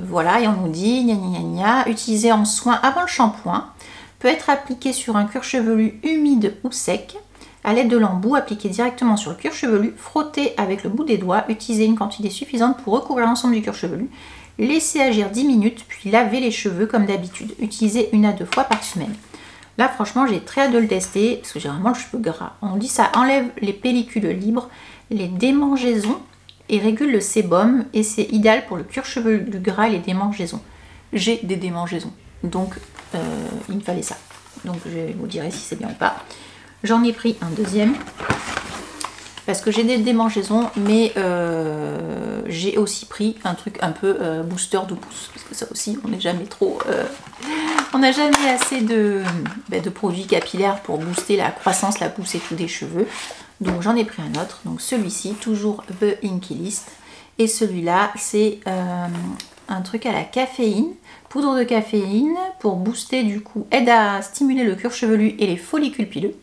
S1: Voilà, et on nous dit gna gna gna, utilisé en soin avant le shampoing, peut être appliqué sur un cuir chevelu humide ou sec, à l'aide de l'embout, appliqué directement sur le cuir chevelu, frotter avec le bout des doigts, utiliser une quantité suffisante pour recouvrir l'ensemble du cuir chevelu. Laissez agir 10 minutes, puis lavez les cheveux comme d'habitude. Utilisez 1 à 2 fois par semaine. Là, franchement, j'ai très hâte de le tester, parce que j'ai vraiment le cheveu gras. On dit ça enlève les pellicules libres, les démangeaisons, et régule le sébum. Et c'est idéal pour le cuir chevelu gras et les démangeaisons. J'ai des démangeaisons, donc il me fallait ça. Donc je vous dirai si c'est bien ou pas. J'en ai pris un deuxième. Parce que j'ai des démangeaisons, mais j'ai aussi pris un truc un peu booster de pousse. Parce que ça aussi, on n'est jamais trop... on n'a jamais assez de produits capillaires pour booster la croissance, la pousse et tout des cheveux. Donc j'en ai pris un autre. Donc celui-ci, toujours The Inky List. Et celui-là, c'est un truc à la caféine. Poudre de caféine pour booster du coup, aide à stimuler le cuir chevelu et les follicules pileux.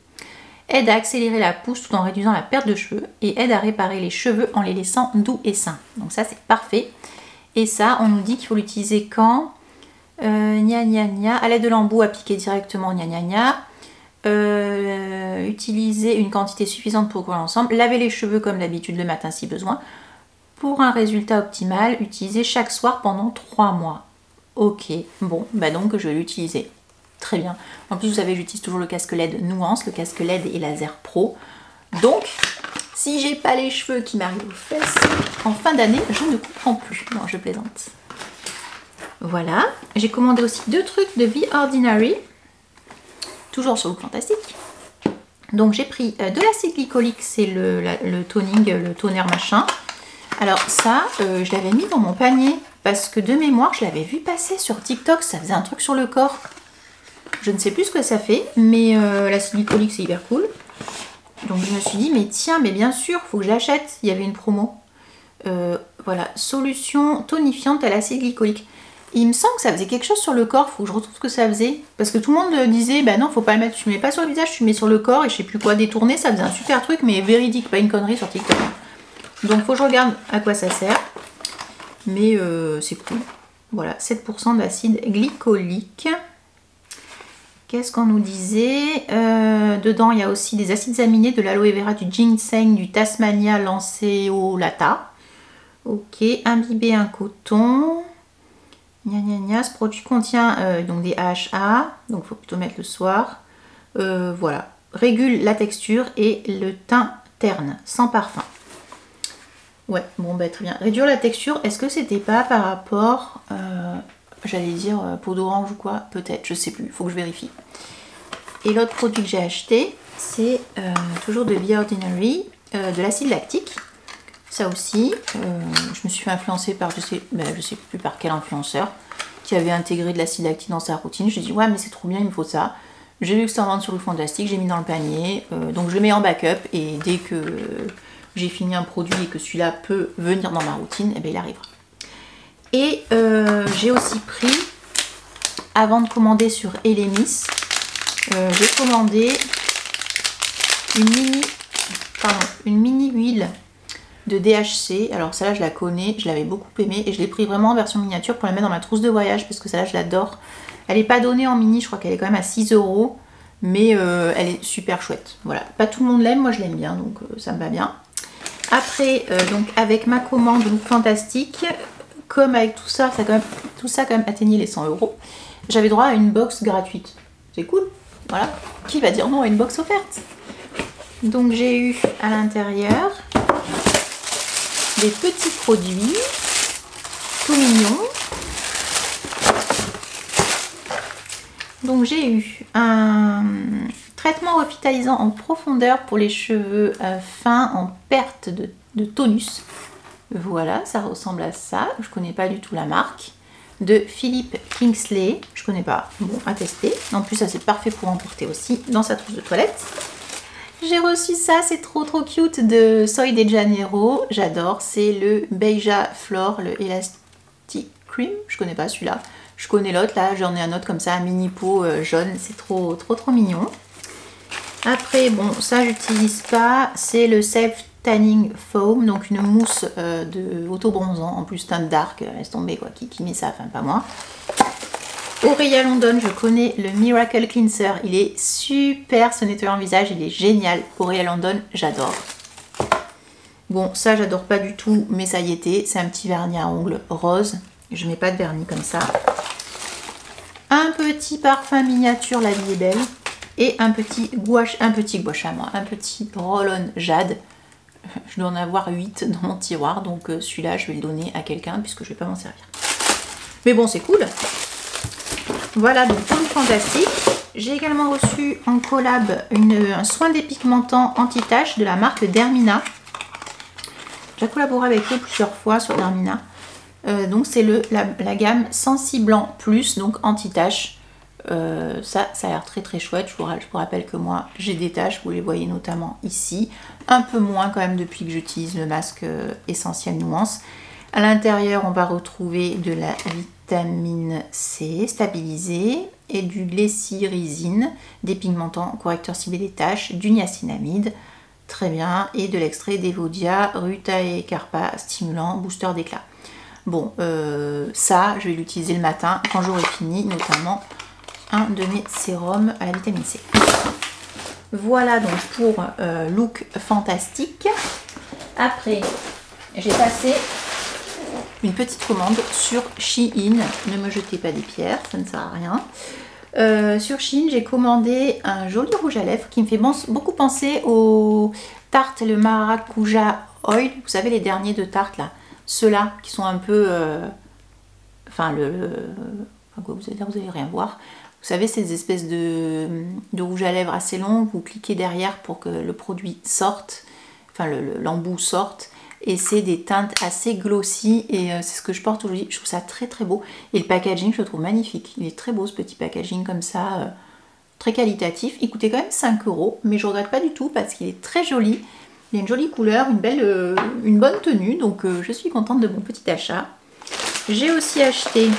S1: Aide à accélérer la pousse tout en réduisant la perte de cheveux et aide à réparer les cheveux en les laissant doux et sains. Donc ça c'est parfait. Et ça on nous dit qu'il faut l'utiliser quand gna gna gna, à l'aide de l'embout appliqué directement gna gna gna. Utiliser une quantité suffisante pour couvrir l'ensemble. Laver les cheveux comme d'habitude le matin si besoin. Pour un résultat optimal, utilisez chaque soir pendant 3 mois. Ok, bon, bah donc je vais l'utiliser. Très bien. En plus, vous savez, j'utilise toujours le casque LED Nuance, le casque LED et laser pro. Donc, si j'ai pas les cheveux qui m'arrivent aux fesses, en fin d'année, je ne comprends plus. Non, je plaisante. Voilà. J'ai commandé aussi 2 trucs de The Ordinary. Toujours sur le fantastique. Donc, j'ai pris de l'acide glycolique, c'est le toning, le toner machin. Alors ça, je l'avais mis dans mon panier parce que de mémoire, je l'avais vu passer sur TikTok. Ça faisait un truc sur le corps. Je ne sais plus ce que ça fait, mais l'acide glycolique c'est hyper cool. Donc je me suis dit, mais tiens, mais bien sûr, faut que je l'achète. Il y avait une promo. Voilà, solution tonifiante à l'acide glycolique. Il me semble que ça faisait quelque chose sur le corps, faut que je retrouve ce que ça faisait. Parce que tout le monde disait, bah non, faut pas le mettre, tu ne mets pas sur le visage, tu mets sur le corps et je sais plus quoi détourner. Ça faisait un super truc, mais véridique, pas une connerie sur TikTok. Donc faut que je regarde à quoi ça sert. Mais c'est cool. Voilà, 7% d'acide glycolique. Qu'est-ce qu'on nous disait dedans, il y a aussi des acides aminés, de l'aloe vera, du ginseng, du Tasmania lanceolata. Ok, imbiber un coton. Gna gna gna. Ce produit contient donc des AHA, donc il faut plutôt mettre le soir. Voilà, régule la texture et le teint terne, sans parfum. Ouais, bon bah très bien. Réduire la texture, est-ce que c'était pas par rapport... j'allais dire peau d'orange ou quoi, peut-être, je sais plus, il faut que je vérifie. Et l'autre produit que j'ai acheté, c'est toujours de The Ordinary, de l'acide lactique. Ça aussi, je me suis fait influencer par, je sais plus par quel influenceur, qui avait intégré de l'acide lactique dans sa routine. Je me suis dit, ouais mais c'est trop bien, il me faut ça. J'ai vu que c'était en vente sur le fantastique, j'ai mis dans le panier, donc je le mets en backup et dès que j'ai fini un produit et que celui-là peut venir dans ma routine, et bien il arrivera. Et j'ai aussi pris, avant de commander sur Elemis, j'ai commandé une mini huile de DHC. Alors celle-là je la connais, je l'avais beaucoup aimée et je l'ai pris vraiment en version miniature pour la mettre dans ma trousse de voyage parce que celle-là je l'adore. Elle n'est pas donnée en mini, je crois qu'elle est quand même à 6 €, mais elle est super chouette. Voilà, pas tout le monde l'aime, moi je l'aime bien, donc ça me va bien. Après, donc avec ma commande Look Fantastique, comme avec tout ça quand même atteignait les 100 €, j'avais droit à une box gratuite. C'est cool, voilà. Qui va dire non à une box offerte? Donc j'ai eu à l'intérieur des petits produits tout mignons. Donc j'ai eu un traitement revitalisant en profondeur pour les cheveux fins en perte de tonus. Voilà, ça ressemble à ça. Je connais pas du tout la marque. De Philippe Kingsley. Je connais pas. Bon, à tester. En plus, ça c'est parfait pour emporter aussi dans sa trousse de toilette. J'ai reçu ça, c'est trop cute, de Soy de Janeiro. J'adore. C'est le Beija Flor, le Elastic Cream. Je connais pas celui-là. Je connais l'autre, là, j'en ai un autre comme ça, un mini pot jaune. C'est trop mignon. Après, bon, ça j'utilise pas. C'est le Self Tanning Foam, donc une mousse de auto-bronzant, en plus teinte dark, laisse tomber quoi, qui met ça, enfin pas moi. Aurélia London, je connais le Miracle Cleanser, il est super, ce nettoyant visage, il est génial. Aurélia London, j'adore. Bon, ça j'adore pas du tout, mais ça y était, c'est un petit vernis à ongles rose, je mets pas de vernis comme ça. Un petit parfum miniature, la vie est belle, et un petit gouache à moi, un petit roll-on jade. Je dois en avoir 8 dans mon tiroir, donc celui-là je vais le donner à quelqu'un puisque je vais pas m'en servir. Mais bon, c'est cool. Voilà, donc pour le fantastique. J'ai également reçu en collab un soin dépigmentant anti-tache de la marque Dermina. J'ai collaboré avec eux plusieurs fois sur Dermina. Donc c'est la gamme Sensiblant Plus, donc anti-tache. Ça a l'air très chouette. Je vous rappelle que moi j'ai des taches, vous les voyez notamment ici, un peu moins quand même depuis que j'utilise le masque Essentiel Nuance. À l'intérieur on va retrouver de la vitamine C stabilisée et du glycyrrhizine, dépigmentant, correcteur ciblé des taches, du niacinamide, très bien, et de l'extrait d'Evodia Rutaecarpa, stimulant, booster d'éclat. Bon, ça je vais l'utiliser le matin quand j'aurai fini, notamment un de mes sérums à la vitamine C. Voilà donc pour Look Fantastique. Après, j'ai passé une petite commande sur Shein. Ne me jetez pas des pierres, ça ne sert à rien. Sur Shein, j'ai commandé un joli rouge à lèvres qui me fait beaucoup penser aux tartes le Maracuja Oil. Vous savez, les derniers de tartes là, ceux-là qui sont un peu... vous allez rien voir. Vous savez, ces espèces de rouge à lèvres assez longs, vous cliquez derrière pour que le produit sorte, enfin l'embout sorte, et c'est des teintes assez glossy, et c'est ce que je porte aujourd'hui. Je trouve ça très beau, et le packaging, je le trouve magnifique. Il est très beau ce petit packaging comme ça, très qualitatif. Il coûtait quand même 5 €, mais je regrette pas du tout parce qu'il est très joli. Il a une jolie couleur, une bonne tenue, donc je suis contente de mon petit achat. J'ai aussi acheté...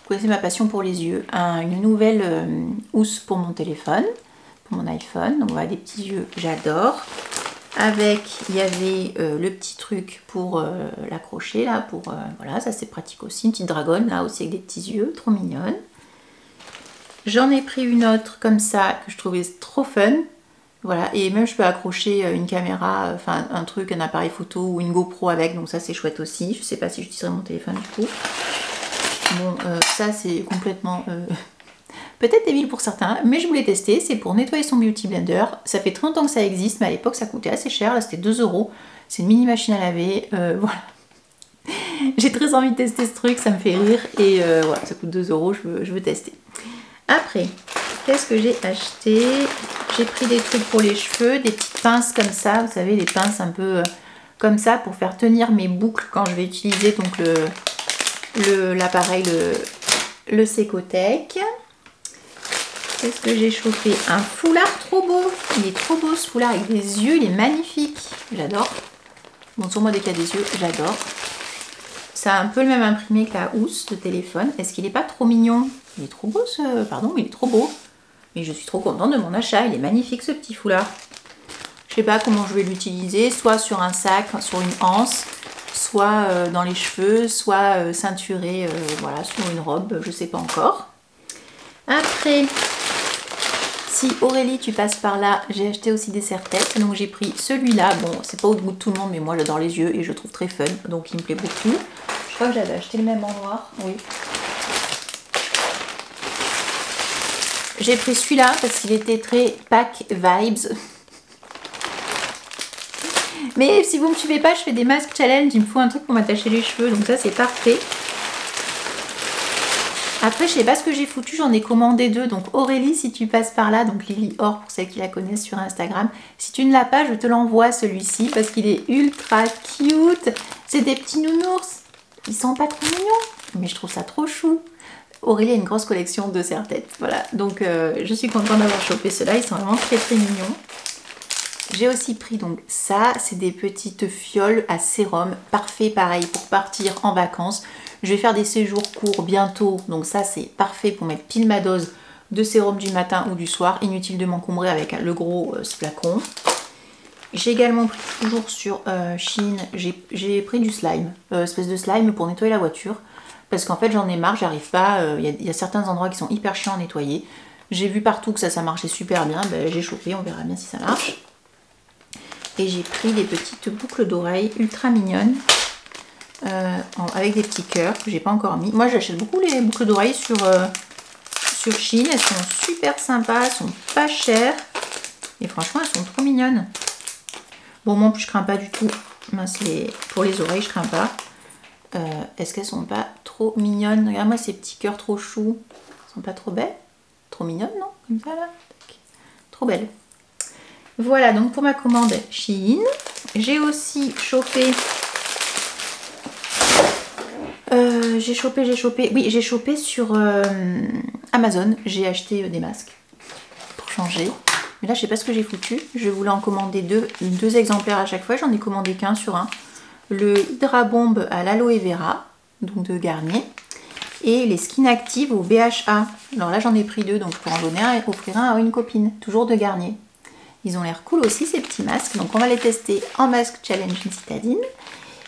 S1: Vous connaissez ma passion pour les yeux, une nouvelle housse pour mon téléphone, pour mon iPhone. Donc voilà, des petits yeux, j'adore. Avec, il y avait le petit truc pour l'accrocher là, voilà, ça c'est pratique aussi. Une petite dragonne là aussi avec des petits yeux, trop mignonne. J'en ai pris une autre comme ça que je trouvais trop fun. Voilà, et même je peux accrocher une caméra, enfin un truc, un appareil photo ou une GoPro avec, donc ça c'est chouette aussi. Je sais pas si j'utiliserai mon téléphone du coup. Bon, ça c'est complètement peut-être débile pour certains, mais je voulais tester. C'est pour nettoyer son beauty blender. Ça fait très longtemps que ça existe, mais à l'époque ça coûtait assez cher. Là c'était 2 €. C'est une mini machine à laver. Voilà. J'ai très envie de tester ce truc, ça me fait rire. Et voilà, ça coûte 2 €, je veux tester. Après, qu'est-ce que j'ai acheté? J'ai pris des trucs pour les cheveux, des petites pinces comme ça. Vous savez, les pinces un peu comme ça pour faire tenir mes boucles quand je vais utiliser donc l'appareil, le Secotec. Qu'est-ce que j'ai chopé? Un foulard trop beau. Il est trop beau ce foulard avec des yeux, il est magnifique. J'adore. Bon, sur moi dès qu'il y a des yeux, j'adore. Ça a un peu le même imprimé que la housse de téléphone. Est-ce qu'il n'est pas trop mignon? Il est trop beau ce... Pardon, mais il est trop beau. Mais je suis trop contente de mon achat. Il est magnifique ce petit foulard. Je sais pas comment je vais l'utiliser. Soit sur un sac, sur une anse, soit dans les cheveux, soit ceinturé, voilà, sur une robe. Je sais pas encore. Après, si Aurélie tu passes par là, j'ai acheté aussi des serre-têtes. Donc j'ai pris celui-là. Bon, c'est pas au goût de tout le monde, mais moi j'adore les yeux et je trouve très fun. Donc il me plaît beaucoup. Je crois que j'avais acheté le même en noir. Oui. J'ai pris celui-là parce qu'il était très pack vibes. Mais si vous me suivez pas, je fais des masques challenge. Il me faut un truc pour m'attacher les cheveux. Donc ça, c'est parfait. Après, je sais pas ce que j'ai foutu. J'en ai commandé 2. Donc Aurélie, si tu passes par là. Donc Lily Or, pour celles qui la connaissent sur Instagram. Si tu ne l'as pas, je te l'envoie celui-ci. Parce qu'il est ultra cute. C'est des petits nounours. Ils sont pas trop mignons. Mais je trouve ça trop chou. Aurélie a une grosse collection de serre-têtes. Voilà. Donc je suis contente d'avoir chopé ceux-là. Ils sont vraiment très très mignons. J'ai aussi pris donc ça, c'est des petites fioles à sérum, parfait pareil pour partir en vacances. Je vais faire des séjours courts bientôt, donc ça c'est parfait pour mettre pile ma dose de sérum du matin ou du soir. Inutile de m'encombrer avec le gros flacon. J'ai également pris toujours sur Shein, j'ai pris du slime, espèce de slime pour nettoyer la voiture. Parce qu'en fait j'en ai marre, j'arrive pas, y a certains endroits qui sont hyper chiants à nettoyer. J'ai vu partout que ça marchait super bien, ben, j'ai chopé, on verra bien si ça marche. Et j'ai pris des petites boucles d'oreilles ultra mignonnes avec des petits cœurs que j'ai pas encore mis. Moi j'achète beaucoup les boucles d'oreilles sur Shein, elles sont super sympas, elles sont pas chères et franchement elles sont trop mignonnes. Bon moi en plus je crains pas du tout, mince, pour les oreilles je crains pas. Est-ce qu'elles sont pas trop mignonnes? Regarde-moi ces petits cœurs trop choux, elles sont pas trop belles? Trop mignonnes non? Comme ça là, trop belles. Voilà donc pour ma commande Shein. J'ai aussi chopé, j'ai chopé sur Amazon. J'ai acheté des masques pour changer. Mais là je sais pas ce que j'ai foutu. Je voulais en commander deux exemplaires à chaque fois. J'en ai commandé qu'un sur un. Le Hydra Bomb à l'aloe vera, donc de Garnier. Et les Skin Active au BHA. Alors là j'en ai pris 2, donc je peux en donner un et offrir un à une copine. Toujours de Garnier. Ils ont l'air cool aussi ces petits masques, donc on va les tester en masque challenge citadine.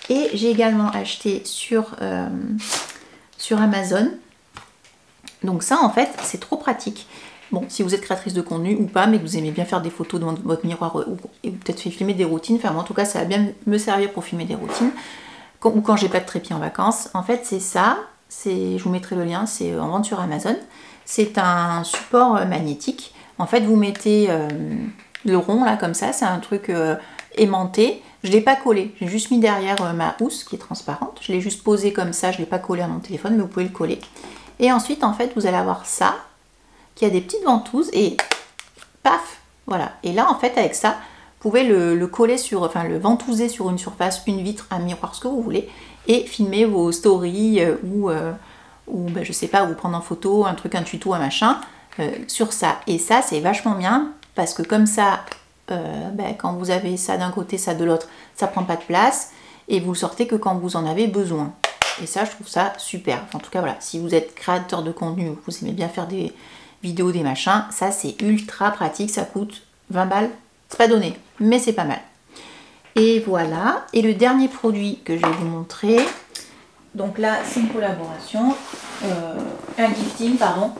S1: Et j'ai également acheté sur Amazon. Donc ça en fait c'est trop pratique. Bon, si vous êtes créatrice de contenu ou pas, mais que vous aimez bien faire des photos devant votre miroir ou peut-être filmer des routines, enfin moi en tout cas ça va bien me servir pour filmer des routines. Ou quand j'ai pas de trépied en vacances. En fait c'est ça, je vous mettrai le lien, c'est en vente sur Amazon. C'est un support magnétique. En fait vous mettez... le rond là comme ça, c'est un truc aimanté. Je ne l'ai pas collé, j'ai juste mis derrière ma housse qui est transparente. Je l'ai juste posé comme ça, je ne l'ai pas collé à mon téléphone, mais vous pouvez le coller. Et ensuite en fait vous allez avoir ça, qui a des petites ventouses et paf, voilà. Et là en fait avec ça, vous pouvez le coller sur, enfin le ventouser sur une surface, une vitre, un miroir, ce que vous voulez, et filmer vos stories ou ben, je sais pas, vous prendre en photo, un truc, un tuto, un machin, sur ça. Et ça c'est vachement bien. Parce que comme ça, ben, quand vous avez ça d'un côté, ça de l'autre, ça prend pas de place. Et vous le sortez que quand vous en avez besoin. Et ça, je trouve ça super. Enfin, en tout cas, voilà, si vous êtes créateur de contenu ou que vous aimez bien faire des vidéos, des machins, ça c'est ultra pratique. Ça coûte 20 balles. C'est pas donné, mais c'est pas mal. Et voilà. Et le dernier produit que je vais vous montrer. Donc là, c'est une collaboration. Un gifting, pardon.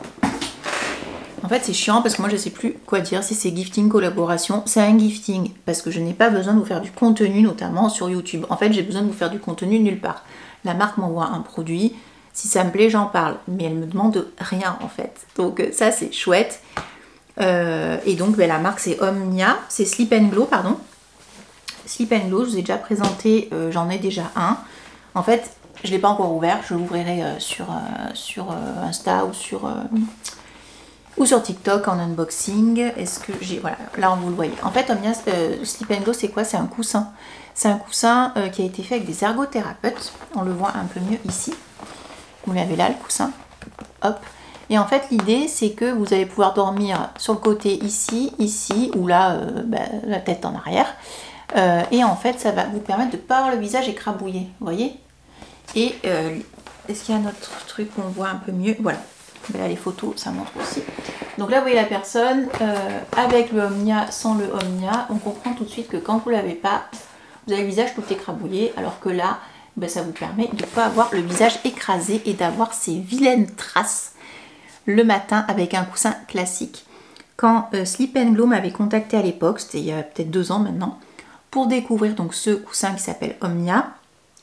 S1: En fait c'est chiant parce que moi je sais plus quoi dire, si c'est gifting, collaboration. C'est un gifting parce que je n'ai pas besoin de vous faire du contenu, notamment sur YouTube. En fait j'ai besoin de vous faire du contenu nulle part. La marque m'envoie un produit, si ça me plaît j'en parle, mais elle me demande rien en fait. Donc ça c'est chouette. Et donc ben, la marque c'est Omnia, c'est Sleep & Glow pardon. Sleep & Glow, je vous ai déjà présenté, j'en ai déjà un. En fait je ne l'ai pas encore ouvert, je l'ouvrirai sur Insta ou sur TikTok en unboxing. Est-ce que j'ai... Voilà, là vous le voyez. En fait, Omnia Sleep & Glow, c'est quoi? C'est un coussin. C'est un coussin qui a été fait avec des ergothérapeutes. On le voit un peu mieux ici. Vous l'avez là, le coussin. Hop. Et en fait, l'idée, c'est que vous allez pouvoir dormir sur le côté ici, ici, ou là, la tête en arrière. Et en fait, ça va vous permettre de ne pas avoir le visage écrabouillé, vous voyez. Et est-ce qu'il y a un autre truc qu'on voit un peu mieux? Voilà. Là, les photos, ça montre aussi. Donc là, vous voyez la personne avec le Omnia, sans le Omnia. On comprend tout de suite que quand vous ne l'avez pas, vous avez le visage tout écrabouillé, alors que là, ça vous permet de ne pas avoir le visage écrasé et d'avoir ces vilaines traces le matin avec un coussin classique. Quand Sleep & Glow m'avait contacté à l'époque, c'était il y a peut-être 2 ans maintenant, pour découvrir donc ce coussin qui s'appelle Omnia.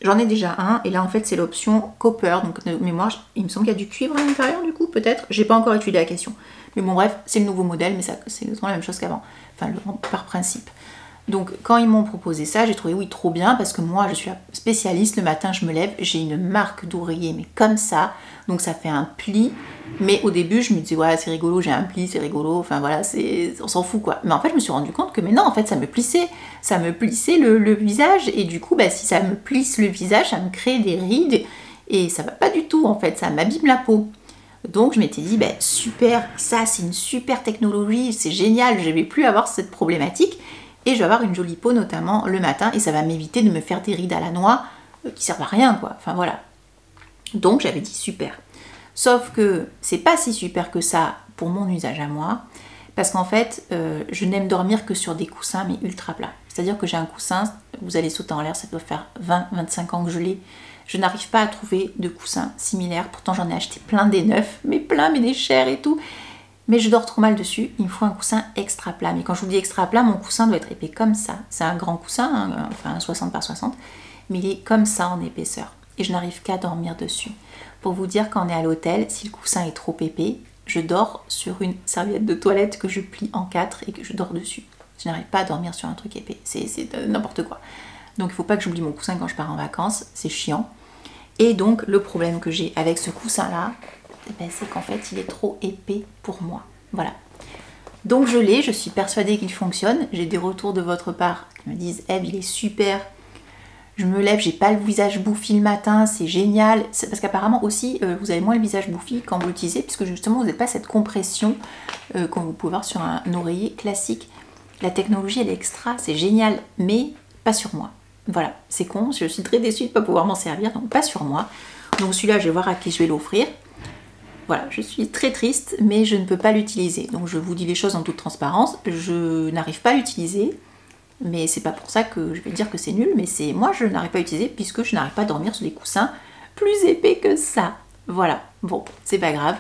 S1: J'en ai déjà un, et là en fait c'est l'option Copper, donc de mémoire, il me semble qu'il y a du cuivre à l'intérieur du coup, peut-être. J'ai pas encore étudié la question. Mais bon bref, c'est le nouveau modèle, mais c'est exactement la même chose qu'avant. Enfin, par principe. Donc quand ils m'ont proposé ça, j'ai trouvé oui trop bien, parce que moi je suis la spécialiste, le matin je me lève, j'ai une marque d'oreiller, mais comme ça, donc ça fait un pli. Mais au début je me disais ouais c'est rigolo, j'ai un pli, c'est rigolo, enfin voilà, on s'en fout quoi. Mais en fait je me suis rendu compte que mais non, en fait ça me plissait le visage, et du coup si ça me plisse le visage, ça me crée des rides, et ça va pas du tout en fait, ça m'abîme la peau. Donc je m'étais dit super, ça c'est une super technologie, c'est génial, je vais plus avoir cette problématique, et je vais avoir une jolie peau notamment le matin, et ça va m'éviter de me faire des rides à la noix qui servent à rien quoi, enfin voilà. Donc j'avais dit super. Sauf que c'est pas si super que ça pour mon usage à moi, parce qu'en fait, je n'aime dormir que sur des coussins, mais ultra plats. C'est-à-dire que j'ai un coussin, vous allez sauter en l'air, ça doit faire 20-25 ans que je l'ai. Je n'arrive pas à trouver de coussins similaires, pourtant j'en ai acheté plein des neufs, mais des chers et tout. Mais je dors trop mal dessus, il me faut un coussin extra plat. Mais quand je vous dis extra plat, mon coussin doit être épais comme ça. C'est un grand coussin, enfin 60 par 60, mais il est comme ça en épaisseur. Et je n'arrive qu'à dormir dessus. Pour vous dire, quand on est à l'hôtel, si le coussin est trop épais, je dors sur une serviette de toilette que je plie en 4 et que je dors dessus. Je n'arrive pas à dormir sur un truc épais, c'est n'importe quoi. Donc il ne faut pas que j'oublie mon coussin quand je pars en vacances, c'est chiant. Et donc le problème que j'ai avec ce coussin-là, c'est qu'en fait il est trop épais pour moi. Voilà. Donc je l'ai, je suis persuadée qu'il fonctionne. J'ai des retours de votre part qui me disent « Eve, il est super ». Je me lève, j'ai pas le visage bouffi le matin, c'est génial. C'est parce qu'apparemment aussi, vous avez moins le visage bouffi quand vous l'utilisez, puisque justement, vous n'avez pas cette compression qu'on vous pouvez voir sur un oreiller classique. La technologie, elle est extra, c'est génial, mais pas sur moi. Voilà, c'est con, je suis très déçue de ne pas pouvoir m'en servir, donc pas sur moi. Donc celui-là, je vais voir à qui je vais l'offrir. Voilà, je suis très triste, mais je ne peux pas l'utiliser. Donc je vous dis les choses en toute transparence, je n'arrive pas à l'utiliser. Mais c'est pas pour ça que je vais dire que c'est nul, mais c'est moi je n'arrive pas à utiliser puisque je n'arrive pas à dormir sur des coussins plus épais que ça. Voilà, bon, c'est pas grave.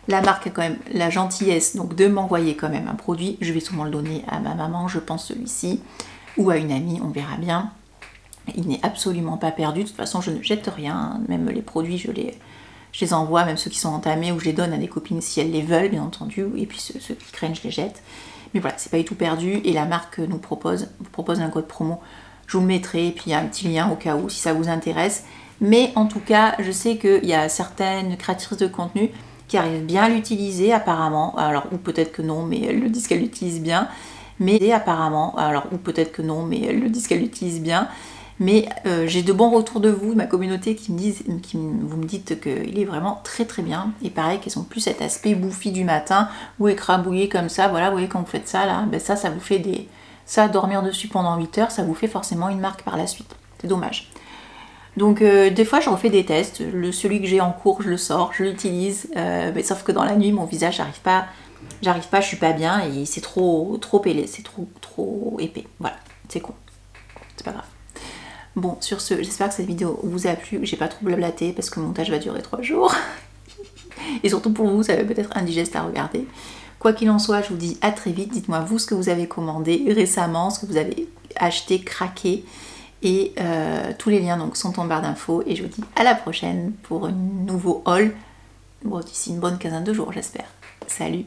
S1: La marque a quand même la gentillesse donc de m'envoyer quand même un produit. Je vais sûrement le donner à ma maman, je pense celui-ci, ou à une amie, on verra bien. Il n'est absolument pas perdu, de toute façon je ne jette rien, même les produits je les envoie, même ceux qui sont entamés, ou je les donne à des copines si elles les veulent bien entendu, et puis ceux qui craignent je les jette. Mais voilà, c'est pas du tout perdu, et la marque vous propose un code promo, je vous le mettrai, et puis il y a un petit lien au cas où si ça vous intéresse. Mais en tout cas, je sais qu'il y a certaines créatrices de contenu qui arrivent bien à l'utiliser apparemment, alors ou peut-être que non, mais elles le disent qu'elles l'utilisent bien, mais apparemment, alors ou peut-être que non, mais elles le disent qu'elles l'utilisent bien. Mais j'ai de bons retours de vous, de ma communauté, vous me dites qu'il est vraiment très très bien. Et pareil, qu'elles ont plus cet aspect bouffi du matin, ou écrabouillé comme ça, voilà, vous voyez quand vous faites ça là, ça vous fait ça, dormir dessus pendant 8 heures, ça vous fait forcément une marque par la suite. C'est dommage. Donc des fois je refais des tests, celui que j'ai en cours je le sors, je l'utilise, mais sauf que dans la nuit mon visage j'arrive pas, je suis pas bien et c'est trop épais, c'est trop épais. Voilà, c'est con, c'est pas grave. Bon, sur ce, j'espère que cette vidéo vous a plu. J'ai pas trop blablaté parce que le montage va durer 3 jours. Et surtout pour vous, ça va peut-être indigeste à regarder. Quoi qu'il en soit, je vous dis à très vite. Dites-moi vous ce que vous avez commandé récemment, ce que vous avez acheté, craqué. Et tous les liens donc, sont en barre d'infos. Et je vous dis à la prochaine pour un nouveau haul. Bon, d'ici une bonne quinzaine de jours, j'espère. Salut!